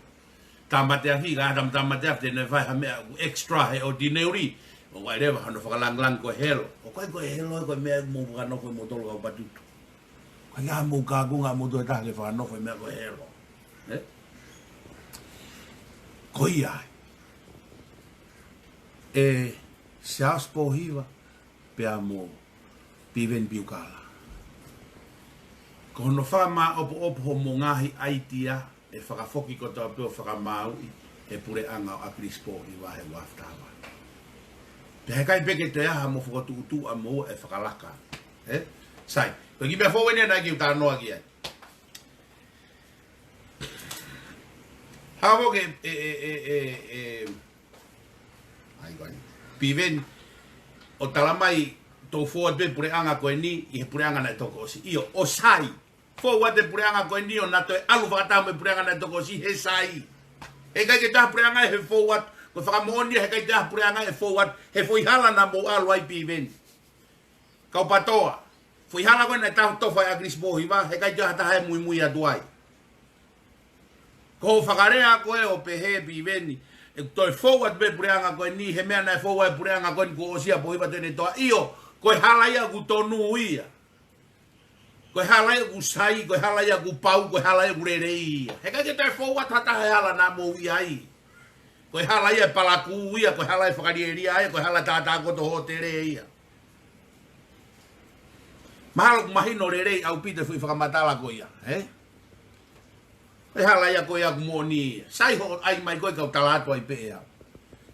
Speaker 1: Tamatea higa adam tamatea te ne whai ha mea extra he o dineuri. O mai rewa hano whakalang ko helo. O kai ko helo ko mea mo whakanofo mo tolo kau patutu. Kai ngā mo kāgunga mo tue taha ke whakanofo mea ko helo. Koi ai. Sias Pohiva pea mo piven piukala. Ko no whama opo mo ngaahi aitia e whakafoki ko tau peo whakamaui e pule'anga o Akilisi Pohiva he waftawa. Pea kai peke te aha mo whakatuutu a mo e whakalaka. Sai, ko ki mea whawene na ki uta noa ki ai. Hawo ke piven o talamai to forward be pule'anga koe ni I he pule'anga na toko si io o sai forward de pule'anga koe ni o na to alu whakatau me pule'anga na toko si he sai e kai ke taha pule'anga he forward ko whakamoni he kai taha pule'anga he forward he fuihala na mo alu ai piven kau Ptoa fuihala koe na taha tofa e Akilisi Pohiva he kai taha he mui a tuai ko whakarea koe o pehe piveni e toi forward be pule'anga koe ni he mea na forward pule'anga koe ni ko osia Pohiva Tui'onetoa io koe halaia ku tonu ia koe halaia ku sai koe halaia ku pau koe halaia ku lelei he kai ke toi forward hata he hala na mo ia ai koe halaia palaku ia koe halaia fakalelei'i koe halaia tata koto hotele ia mahalo mahino lelei au Pita fui Fakamatala ko ia e hala ia koe aku moni sai ho ai mai koe kau Tala ai pea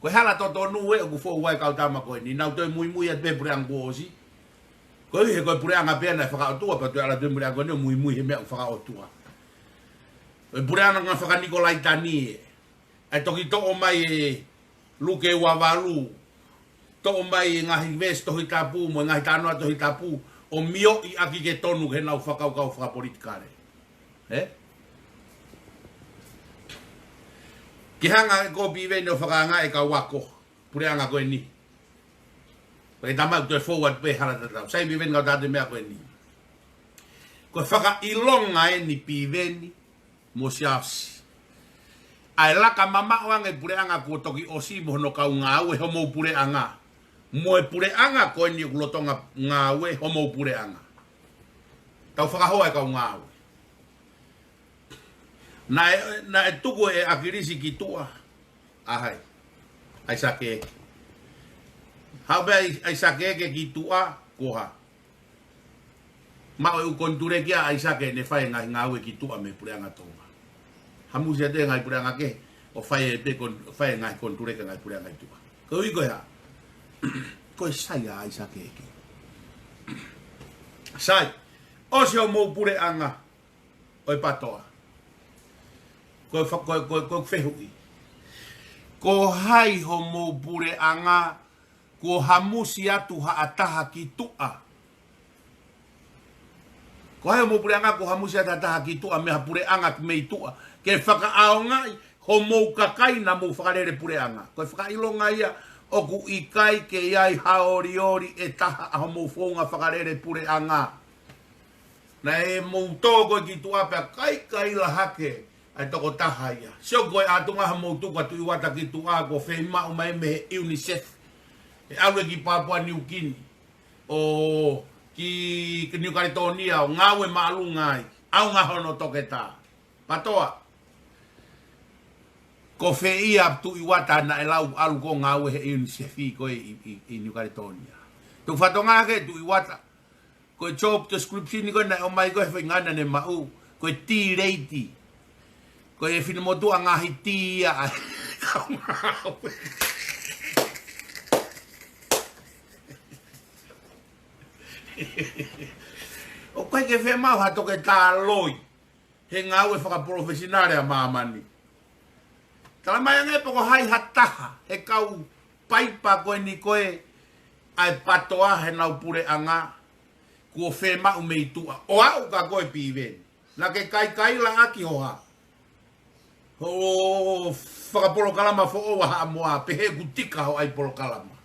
Speaker 1: koe hala toto nu e ku fo wai kau tama koe ni nau toi mui at be pule'anga osi koe he koe pule'anga pea na whakaotua pa toi ala toi pule'anga koe mui he mea whakaotua koe pule'anga nga whakanikolai tani ai toki to'o mai e luke wavalu to'o mai e ngaahi ves tohi tapu mo ngaahi tanoa tohi tapu o mio I aki ke tonu he nau whakaukau whakapolitikare Ki hanga ko pive no whakanga e ka wako. Pule'anga koe ni. Koe tamau toi forward pe hala tatau. Sai pive ngau tate mea koe ni. Koe whaka ilonga e ni pive ni. Mo siasi. Ai laka mama oanga e pule'anga ko toki osi mo no kau ngāu e homo pule'anga. Mo e pule'anga koe ni kulotonga ngāu e homo pule'anga. Tau whakahoa e kau ngāu. Na e tuku e Akilisi ki tua ahai ai sake habe ai sake ke ki tua koha ma o konture kia ai sake ne fai ngau e ki tua me pule'anga toma hamu se te ngai pule'anga ke o fai e pe kon fai ngai konture ke ngai pule'anga tua ko I ko ya ko sai ai sake ke sai o se o mo pule'anga o Ptoa ko fehu'i ko hai ho mo pule'anga ko hamusi atu taha ki tu'a ko hai mo pule'anga ko hamusi atu taha ki tu'a me pule'anga me tu'a ke whakaaonga ho mo kakai na mo whakalele pule'anga ko whakailonga ia o ku ikai ke iai haoriori e taha ho mo fonga whakalele pule'anga na e mo toko ki tu'a pe kai la hake ai toko taha ia. Sio koe atunga ha moutu ka tui wata ki tua ko whehima o mai me UNICEF. E awe ki Papua New Guinea. O ki New Caledonia o ngawe maalu ngai. Au ngahono toke tā. Ptoa. Ko whehia tui wata na e lau alu ko ngawe he UNICEF I koe I New Caledonia. Tuk whatonga ke tui wata. Koe job description ni koe na o mai koe whaingana ne mau. Koe T-reiti. Ko e fina motu a ngaahi tia ai. O koe ke whe mau hato ke tā loi. He ngau e whakaprofesionare a mamani. Tala mai ange poko hai hataha. He kau paipa koe ni koe ai Ptoa he nau pule'anga. Ko whe mau mei tua. O au ka koe piven. Na ke kai la aki hoha. O whakapolo kalama fo o waha moa pehe kutika ho ai polo kalama.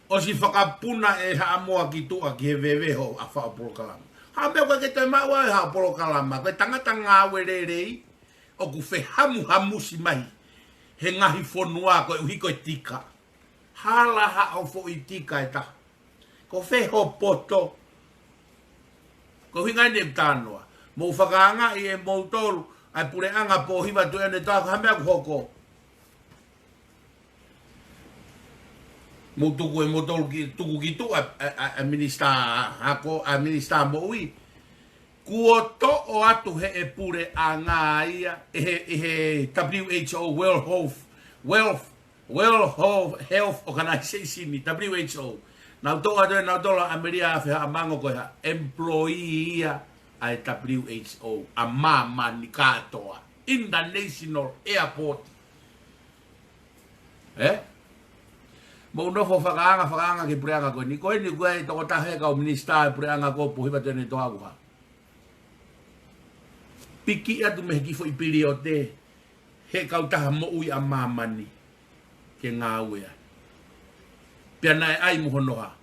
Speaker 1: O si whakapuna e ha moa ki tua ki he vewe ho a wha polo kalama. Ha mea koe ke te maua e ha polo kalama. Koe tangata ngā wererei o ku whe hamu si mai. He ngahi whonua koe uhi koe tika. Hala ha o fo i tika e taha. Ko whe ho poto. Ko hinga ni tānoa. Mo whakaanga i e moutolu. Ai pule'anga Pohiva Tui'onetoa ko hamea ku hoko. Mo tuku e moutolu tuku ki tu a minista hako a minista mo'ui. Kuo to o atu he e pule'anga ia he WHO World Health Organization ni WHO. Nau toa doe nau tola Ameria fe ha mango ko ha employee ia ai WHO a mama ni katoa international airport mo no fo fakaanga ke pule'anga ko ni ko ni ko e to ta he ka minista pule'anga ko Pohiva Tui'onetoa ko ha piki atu me ki fo i periote he ka ta mo ui a mama ni ke ngāwe pia nai ai mo honoha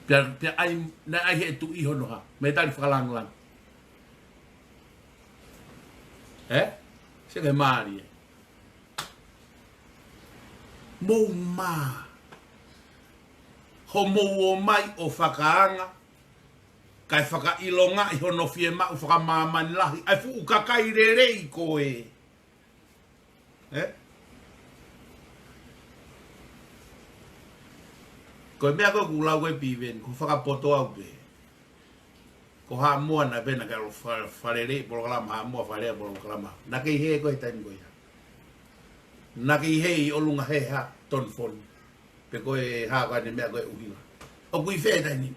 Speaker 1: pia ai nai ai he tu i honoha me tali whakalanglang se ke maari mo ma ho mo o mai o whakaanga kai whakailonga i hono fie ma u whakamamani lahi ai fu u kakai lelei koe ko mea ko kulau koe piven ko whakapoto au pe ko ha mua na pena ka falelei polo kalama ha mua falea polo kalama na kei he koe taimi koe na kei he i olunga he ha ton fon pe koe ha koe ne mea koe uhiwa o kui whee taini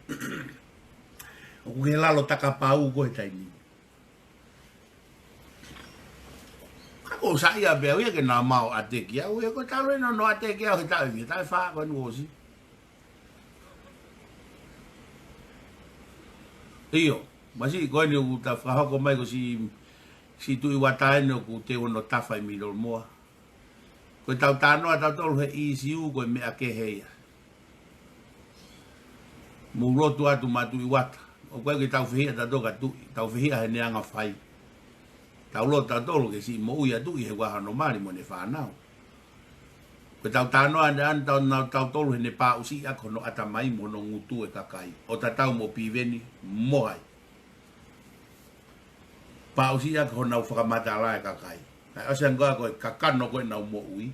Speaker 1: o kui lalo takapau koe taini kako sa ia bea uia ke na mau ateki au e ko talo no ateki au he taimi tai wha koe nuosi iyo, masi koe ni u ta whahako mai ko si tui wataene o ku te ono tawhai miro moa. Koe tau tānoa tau tolu he ECU koe mea ke heia. Mu rotu atu matui wata. O koe ke tau whihia ta toka tui, tau whihia he neanga whai. Tau lo tau tolu ke si mo uia tui he wahano mari mo ne whanau. Koe tau tānoa ne an tau tolu he ne pā usi ako no atamai mo no ngutu e kakai. O ta tau mo piveni mohai. Pā usi ako nau whakamatala e kakai. Ai ose angoa koe kakano koe nau mo ui.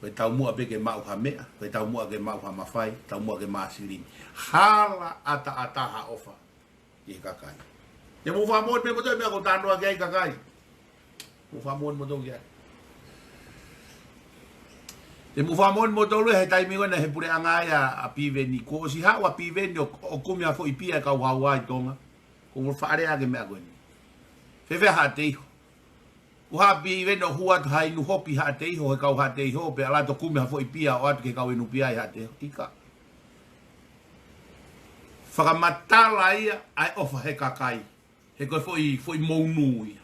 Speaker 1: Koe tau mua pe ke mau ha mea. Koe tau mua ke mau ha mawhai. Tau mua ke maa sirini. Hala ataha ofa. I kakai. Te mu whamon me koto mea ko tānoa ke ai kakai. Mu whamon mo tau kia. Te mu whamon mo tolu he taimi wana he pule'anga ia a piveni. Ko si hao a piveni o kumia fo i pia kau hawai tonga. Ko mo whaarea ke mea koe ni. Fewe ha te iho. Ko ha piveni o huatu hai nu hopi ha te iho he kau ha te iho. Pe alato kumia fo i pia o atu ke kau inu pia i ha te iho. Ika. Fakamatala ia ai ofa he kakai. He koe fo i mounu ia.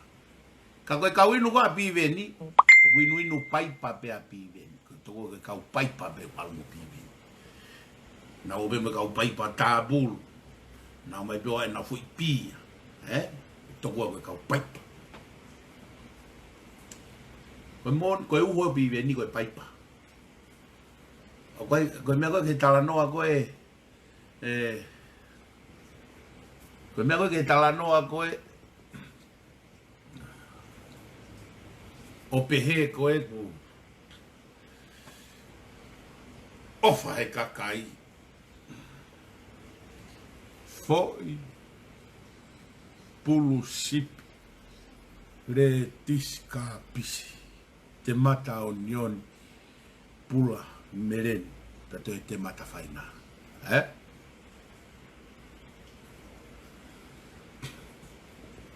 Speaker 1: Ka koe kau inu koa piveni. Ko inu paipa pe a piveni. Toko ke kau paipa pe palmo pivi. Na obe me kau paipa tābulu. Na mai bewa e na fui pia. Toko ke kau paipa. Koe mon, koe uho pivi ni koe paipa. O koe mea koe ke Tala noa koe. Koe mea koe ke Tala noa koe. O pehe koe ku. Ofa he kakai. Foi. Pulu sipi. Re tiska pisi. Te mata o nion. Pula meren. Tato e te mata whaina.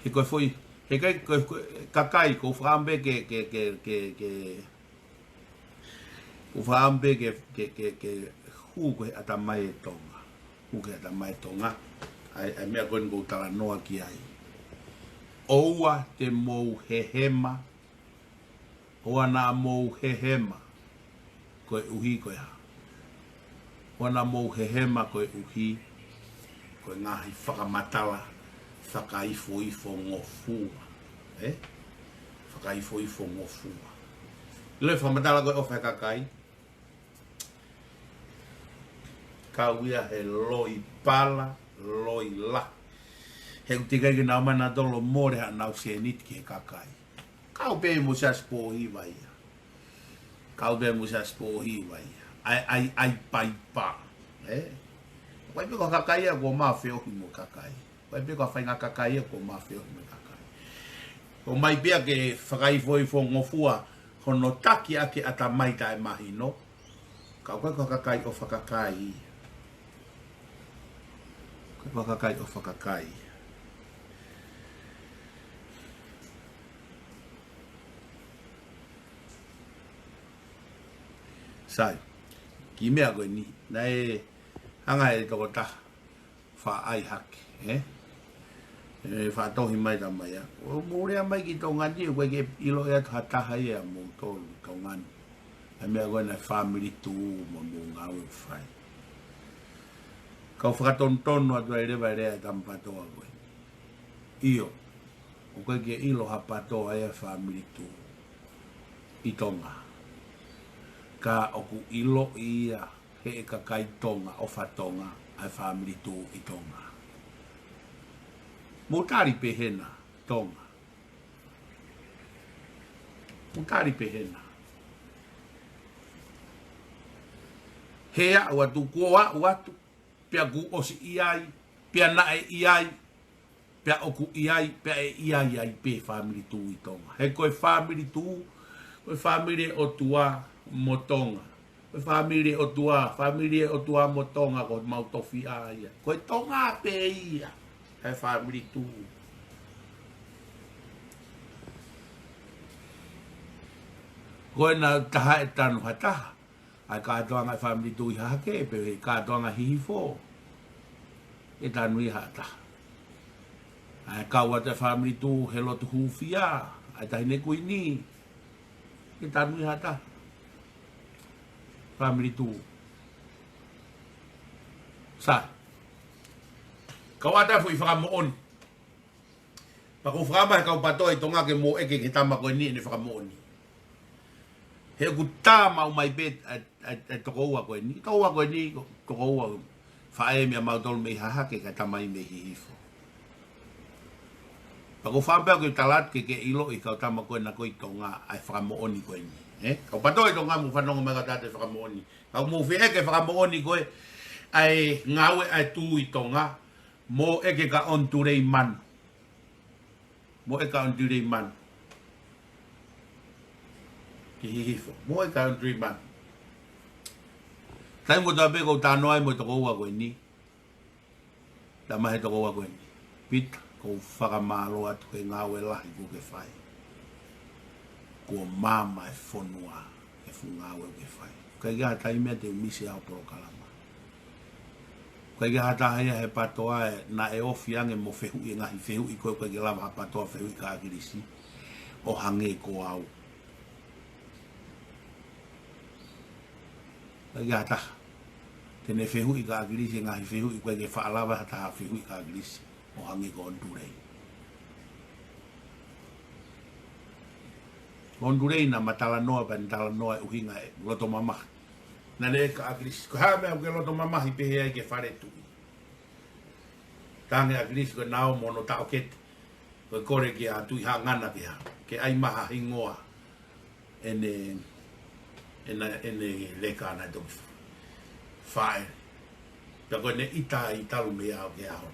Speaker 1: He koe foi. He kai kakai ko whaambe ke o whaambe ke hu koe atamai e tonga. Hu koe atamai e tonga. Ai mea koe ngo Tala noa ki ai. Oua te mou hehema. Oa na mou hehema. Koe uhi koe ha. Oa na mou hehema koe uhi. Koe ngaahi whakamatala. Whakaifo ngofua. Whakaifo ngofua. Lelei whakamatala koe o kakai. Kauia he loi pala, loi la. He utikai ki nao mana tolo more ha nau sienit ki he kakai. Kau pe musas pohiva ia. Kau pe musas pohiva ia. Ai pai pa. Wai pe ko kakai ia ko ma fehu'i mo kakai. Wai pe ko whainga kakai ia ko ma fehu'i mo kakai. O mai pia ke whakaifo ngofua hono taki ake ata mai tae mahi no. Kau koe ko kakai o whakakai ia. Whakakai o whakakai. Sai, ki mea koe ni, nei hanga e toko taha, wha ai hake, wha tohi mai ta mai, o mūrea mai ki tō ngani, koe ke ilo ea taha taha ia mō tōru tō ngani, e mea koe nei family tū mō ngāwe whai. Kau whakatontono atua e rewa rea tampatoa koe. Io, o koe ke ilo hapatoa ea family tū, i tonga. Ka oku ilo ia he e kakai tonga o whatonga ai family tū i tonga. Mōtari pehena tonga. Mōtari pehena. Hea watu kua watu. Pia ku osi iai. Pia nae iai. Pia oku iai. Pia e iai ai pe family tū i tonga. He koe family tū. Koe family o tua. Motonga. Koe family o tua motonga ko mautofi aia. Koe tonga pe ia. He family tū. Koe na taha e tanu hataha. Ai kātoanga family tū i hake. Pe kātoanga hihifo. E tanu i hataha. Ai kaua te family tū he lotu hufia. Ai tahine kui ni. E tanu i hataha. Family tū. Sa. Kau ata fui whakamooni. Pako whakama he kau patoa i tonga ke mō eke ke tama koe ni e whakamooni. He ku tāma o mai bet e toko ua koe ni. Toko ua koe ni, toko ua whae mea mautolu mei hahake ka tamai mei hihifo. Pako whampea koe talat ke ilo i kau tama koe na koe i tonga ai whakamooni koe ni. Kau patoa i tonga mu whanonga mega tate whakamooni. Kau mu whi eke whakamooni koe ai ngawe ai tū i tonga mo eke ka onturei manu. Mo eke ka onturei manu. Ki hihifo. Mo eke ka onturei manu. Tai mo tabe kou tānoai mo toko ua koe ni. Ta mahe toko ua koe ni. Pita kou whakamalo atu ke ngawe lahi ko ke whai. Ko mama e whonua e whungawe ke whai. Kai kia taimi te umisi au poro kalama. Kai kia tahia he patoa e na e ofi ange mo fehu'i ngahi fehu'i koe kai kia lama ha patoa fehu'i ka Akilisi. O hange ko au. Kai kia taha. Tene fehu'i ka Akilisi ngahi fehu'i koe kia whaalawa ha taha fehu'i ka Akilisi. O hange ko ondurei. Ondurei na matala noa pa ni tala noa e uhinga e loto mamahi. Na ne ka Akilisi. Ko haa mea uke loto mamahi pehe ai ke whare tui. Tange Akilisi ko nao mono tao kete. Ko kore ki a tui ha ngana ki ha. Ke ai maha hingoa. Ene leka na toki. Whae. Pea ko ne ita i talu me au ke ahon.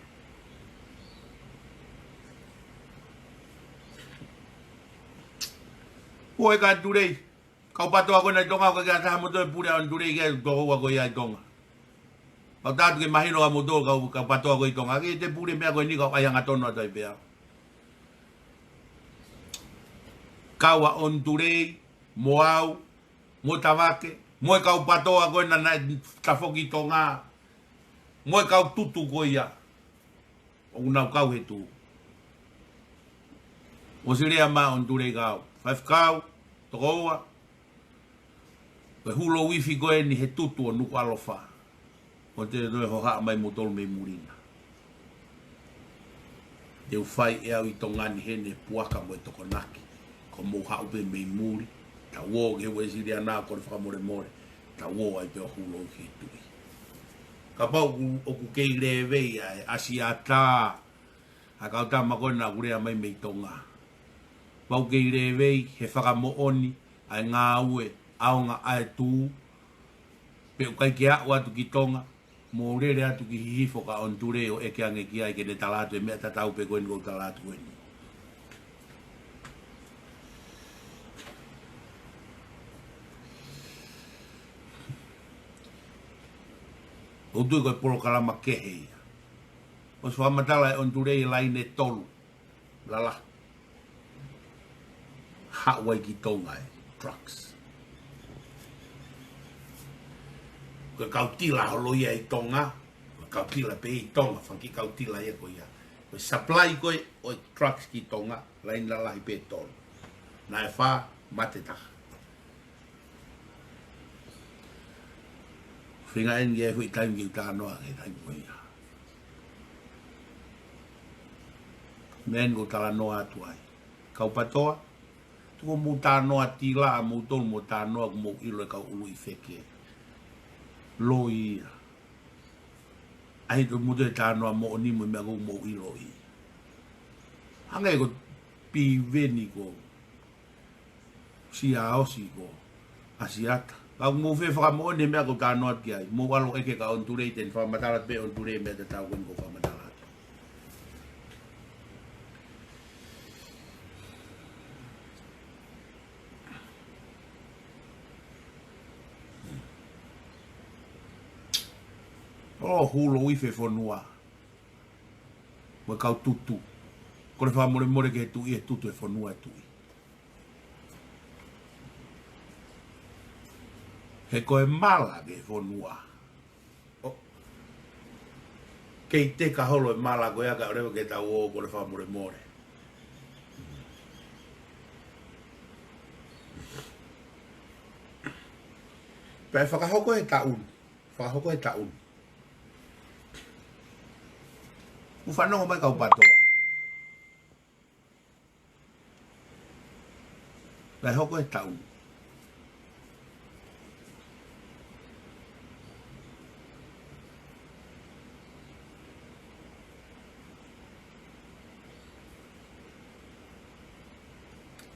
Speaker 1: Koe ka turei. Kau patoa koe na tonga koe kia taha moto e pure au turei kia toko ua koe ai tonga. Kau tātu ke mahino a moto kau patoa koe i tonga. Ke te pure mea koe ni kau aianga tono atai pea. Kaua on turei, mo au, mo tawake, mo e kau patoa koe na tafoki tonga. Mo e kau tutu koe ia. O unau kau he tu. O se rea ma on ture gao. Five kau, tokoa. Pe hulo wifi koe ni he tutu o nuku alofa. O te noe ho haa mai motolo me murina. Te ufai e au i tongani hene puaka mo e tokonaki. Ko mo haa upe me muri. Ta wo ke we si rea nā kore whakamore more. Ta wo ai pe o hulo wifi tui. Ka pau o ku kei rewei ai asiata. A kauta makone na kurea mai mei tonga. Pau kei rewei he whakamooni ai ngā ue. Aonga ai tu pe ukai ke a watu ki tonga mo rere atu ki hifo ka on ture o eke ange ki ai ke ne talatu e mea tatau pe koen ko talatu koen o tui koe polo kalama kehe o swa matala e on ture i lai ne tolu lala hawai ki tonga e trucks ko kautila holo ia i tonga ko kautila pe i tonga fanki kautila ia ko ia ko supply ko o trucks ki tonga lain la lahi pe tol na afaa mate taha finga en ye hui taimi ki ta noa ke taimi ko ia men ko tala noa tuai kau Ptoa tu mo ta noa tila mo tol mo ta noa mo ilo ka ulu i feke loia ai to mude ta no mo ni mo me go mo i loi hange go pi veni go si a o si go asiata ka mo fe fa mo ne me go ta no ki ai mo walo eke ka on ture ten fa matala be on ture me ta go fa matala o hulo wife fonua mo kau tutu ko le fa more more ke tu e tutu e fonua tu he ko e mala ke fonua o ke te ka holo e mala ko ya ka re ke ta o ko le fa more more pe fa ka hoko e ta un fa hoko e ta un o whanongo mai kau Ptoa. Lai hoko e tau.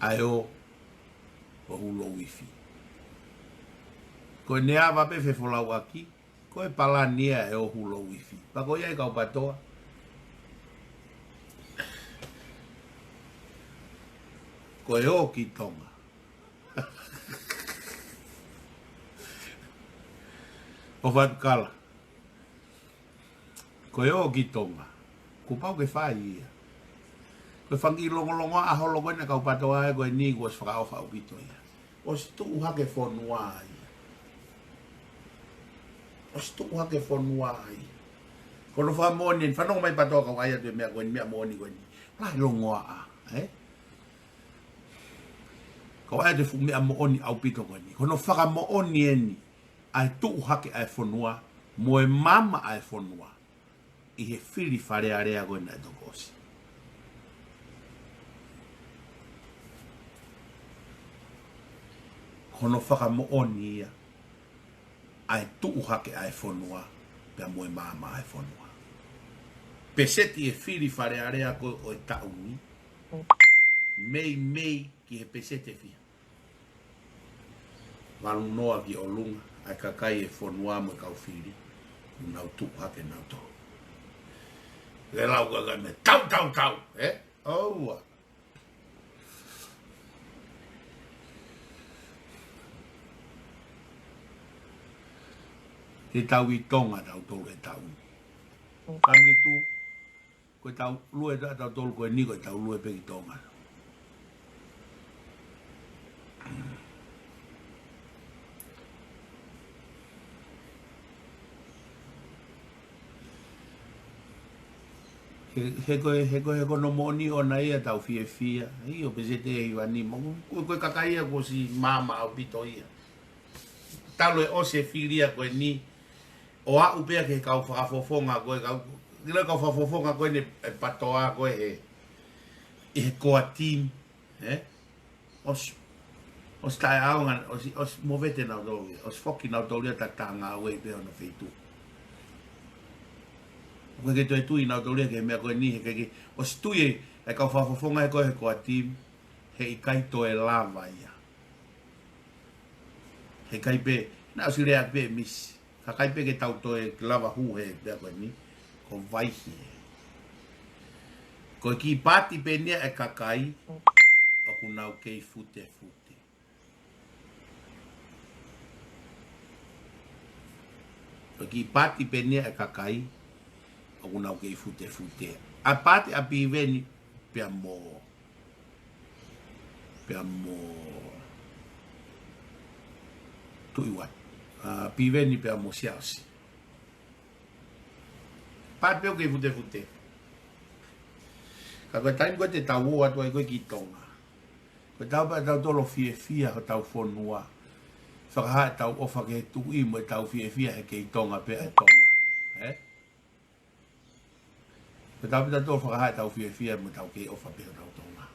Speaker 1: Ai o hulo wifi. Ko ne ava pe fe folau aki, ko e palania e o hulo wifi. Pa ko ia kau Ptoa. Ko e o ki tonga. O whatukala. Ko e o ki tonga. Ko pau ke whai ia. Ko whangi longolongo a holo koe na kau Ptoa e koe ni kua whakaofa o kito ia. O si tuu hake whonua ia. O si tuu hake whonua ia. Ko no wha moni, whanong mai Ptoa kau aia tue mea koe ni mea moni koe ni. Lai longoa a. Ko ai te fumi a mooni au pito ko ni. Kono whaka mooni e ni. Ai tuu hake ai whanua. Mo e mama ai whanua. I he whiri whare area koe na e tokosi. Kono whaka mooni ia. Ai tuu hake ai whanua. Pea mo e mama ai whanua. Peseti e whiri whare area koe o e tauni. Mei ki he pesete fia. Walu noa ki o lunga, ai kakai e whanua mo kau whiri. Nau tu hake nau tō. Le lau kakai me tau, Oua. He tau i tonga tau tōru e tau. Kamri tu, koe tau lue tau tōru koe ni koe tau lue peki tonga. he ko no moni o naia tau fia. I o pesete e iwani. Koe kakai ko si mama au pito ia. Talo e ose filia koe ni. O a upea ke kau whakafofonga koe. Kila kau whakafofonga koe ne Ptoa koe he. I he koa team. Os tae aongan. Os movete nau tolu. Os foki nau tolu ia tatanga ue peo no feitu. Koe ke toi tui nau tolu ia ke mea koe ni he keke. Os tui e kau whakafofonga he koe he koa team. He ikai toe lava ia. He kai pe. Na osi rea pe misi. Kakai pe ke tau toe lava hu he pea koe ni. Ko vaihi. Ko ki pati pe nia e kakai. O ku nau kei fute. Ko ki pati pe nia e kakai. O ku nau kei fute. A pati a pi veni pea mo. Tuai. Pi veni pea mo siasi. Pati peo kei fute. Ka koe taimi koe te tau o atu ai koe ki tonga. Koe tau pa tau tolo fia ho tau whonua. Whakaha e tau ofa ke tu'i mo e tau fia he kei tonga pe e tonga. Koe tau pa tau tolo whakaha e tau fia mo e tau kei ofa pe e tau tonga.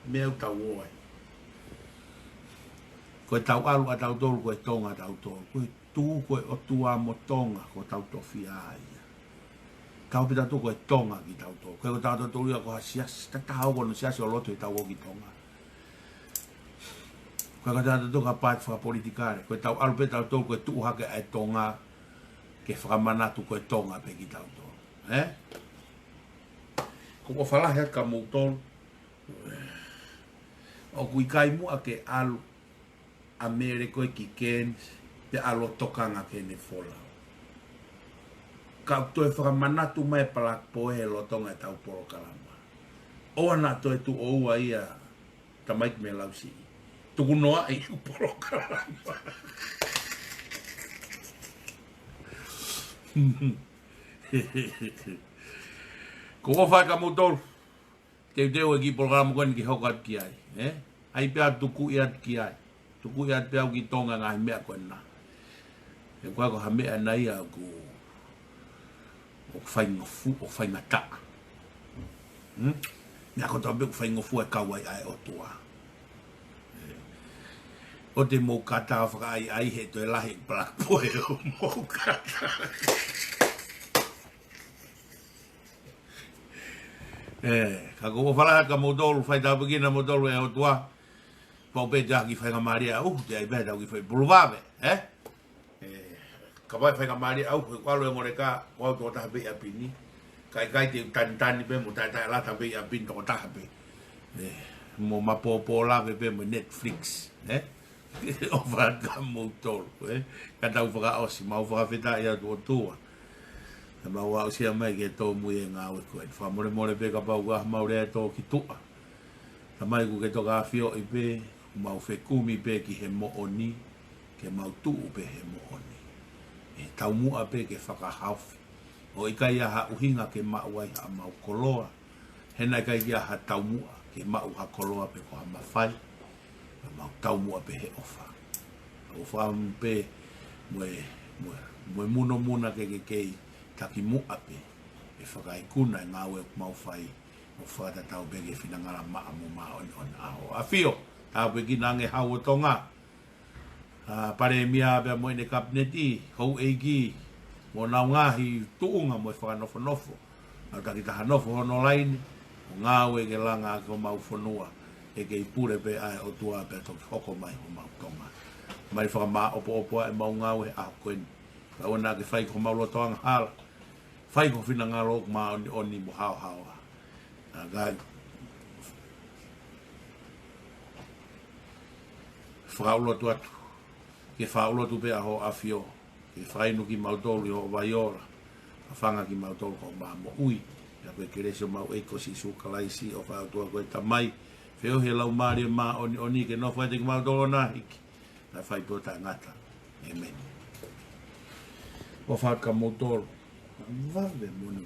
Speaker 1: Mea u tau o ai. Koe tau alu a tau tolo koe tonga tau tolo. Koe tu koe o tua mo tonga ko tau tofi ai. Tau pita tu koe tonga ki tau tō. Koe ko tau tō tō ko hasias. Ta hau kono siasi o loto i tau o ki tonga. Koe ko tau tō ka pāti whakapolitikare. Koe tau alupe tau tō koe tuu hake ai tonga. Ke Fakamanatu koe tonga pe ki tau tō. Ko ko whalahi haka mou tō. O ku ikai mua ke alu. A mere koe ki kens. Pe alo tokanga ke ne fola. Ka toe Fakamanatu mai palaku poe lotonga e tau poro kalama. O ana toe tu o ua ia tamaik me lausi. Tuku noa'ia i poro kalama. Ko whai ka mutolu. Teu e ki poro kalama koe ni ki hoka atu ki ai. Ai pia tuku i atu ki ai. Tuku i atu pia ki tonga ngaahi mea koe na. E koe ko ha mea na ia ku o whai ngata. Nea ko tau be ku whai ngofu e kawai ai o tua. O te mou kata o whaka ai he to e lahi palaku poe o mou kata. Ka ko whala ka modolu whai tau pekina modolu e o tua. Pau pe jaki whai ngamaria te ai beta ki whai puluvave. Ka vai whai kamari au koe kwalo e more ka wau tō taha pei apini. Kai te tani pe mo tai lata pei apini tō taha pei. Mo mapopo lave pe mo Netflix. O whaka mou tōru. Ka tau whaka osi, mau whaka wheta ia tō tua. Ka mau au sia mai ke tō mui e ngā ue koe. Wha more pe ka pau ka maure e tō ki tua. Ka mai ku ke tō ka whio i pe. Mau whekumi pe ki he mo oni. Ke mau tuu pe he mo oni. E tau mua pe ke whakahauwhi. O ikai aha uhinga ke mauai ha mau koloa. Hena ikai aha tau mua ke mau ha koloa pe ko ha mawhai. Mau tau mua pe he ofa. O whaam pe mue muna ke kei taki mua pe. E whakaikuna e ngāwe mau whai. O whata tau pe ke whinangara maa mo maa on aho. A whio, tau pe ki nange hau o tonga. Pare mia be mo ne kabineti hou'eiki mo na ngaahi tuunga mo whakanofo na takita hanofo no laini o ngāwe ke langa ko mau whanua e kei pure pe ai o tua pe toki hoko mai o mau tonga mai whakama opo e mau ngāwe a koeni ka ona ke whai ko mau lotoanga hala whai ko whina ngaro ma oni mo hao gai whakaulo atu ke whaulo tu pe aho awhio, ke whainu ki mautolu o waiora, a whanga ki mautolu ko maa mo ui, ia koe ke resio mau eiko si sukalaisi o whautua koe tamai, fehu'i lau maari maa oni ke no whaite ki mautolu na hiki, na whai pota ngata, amen. O whaka mautolu, vave monu.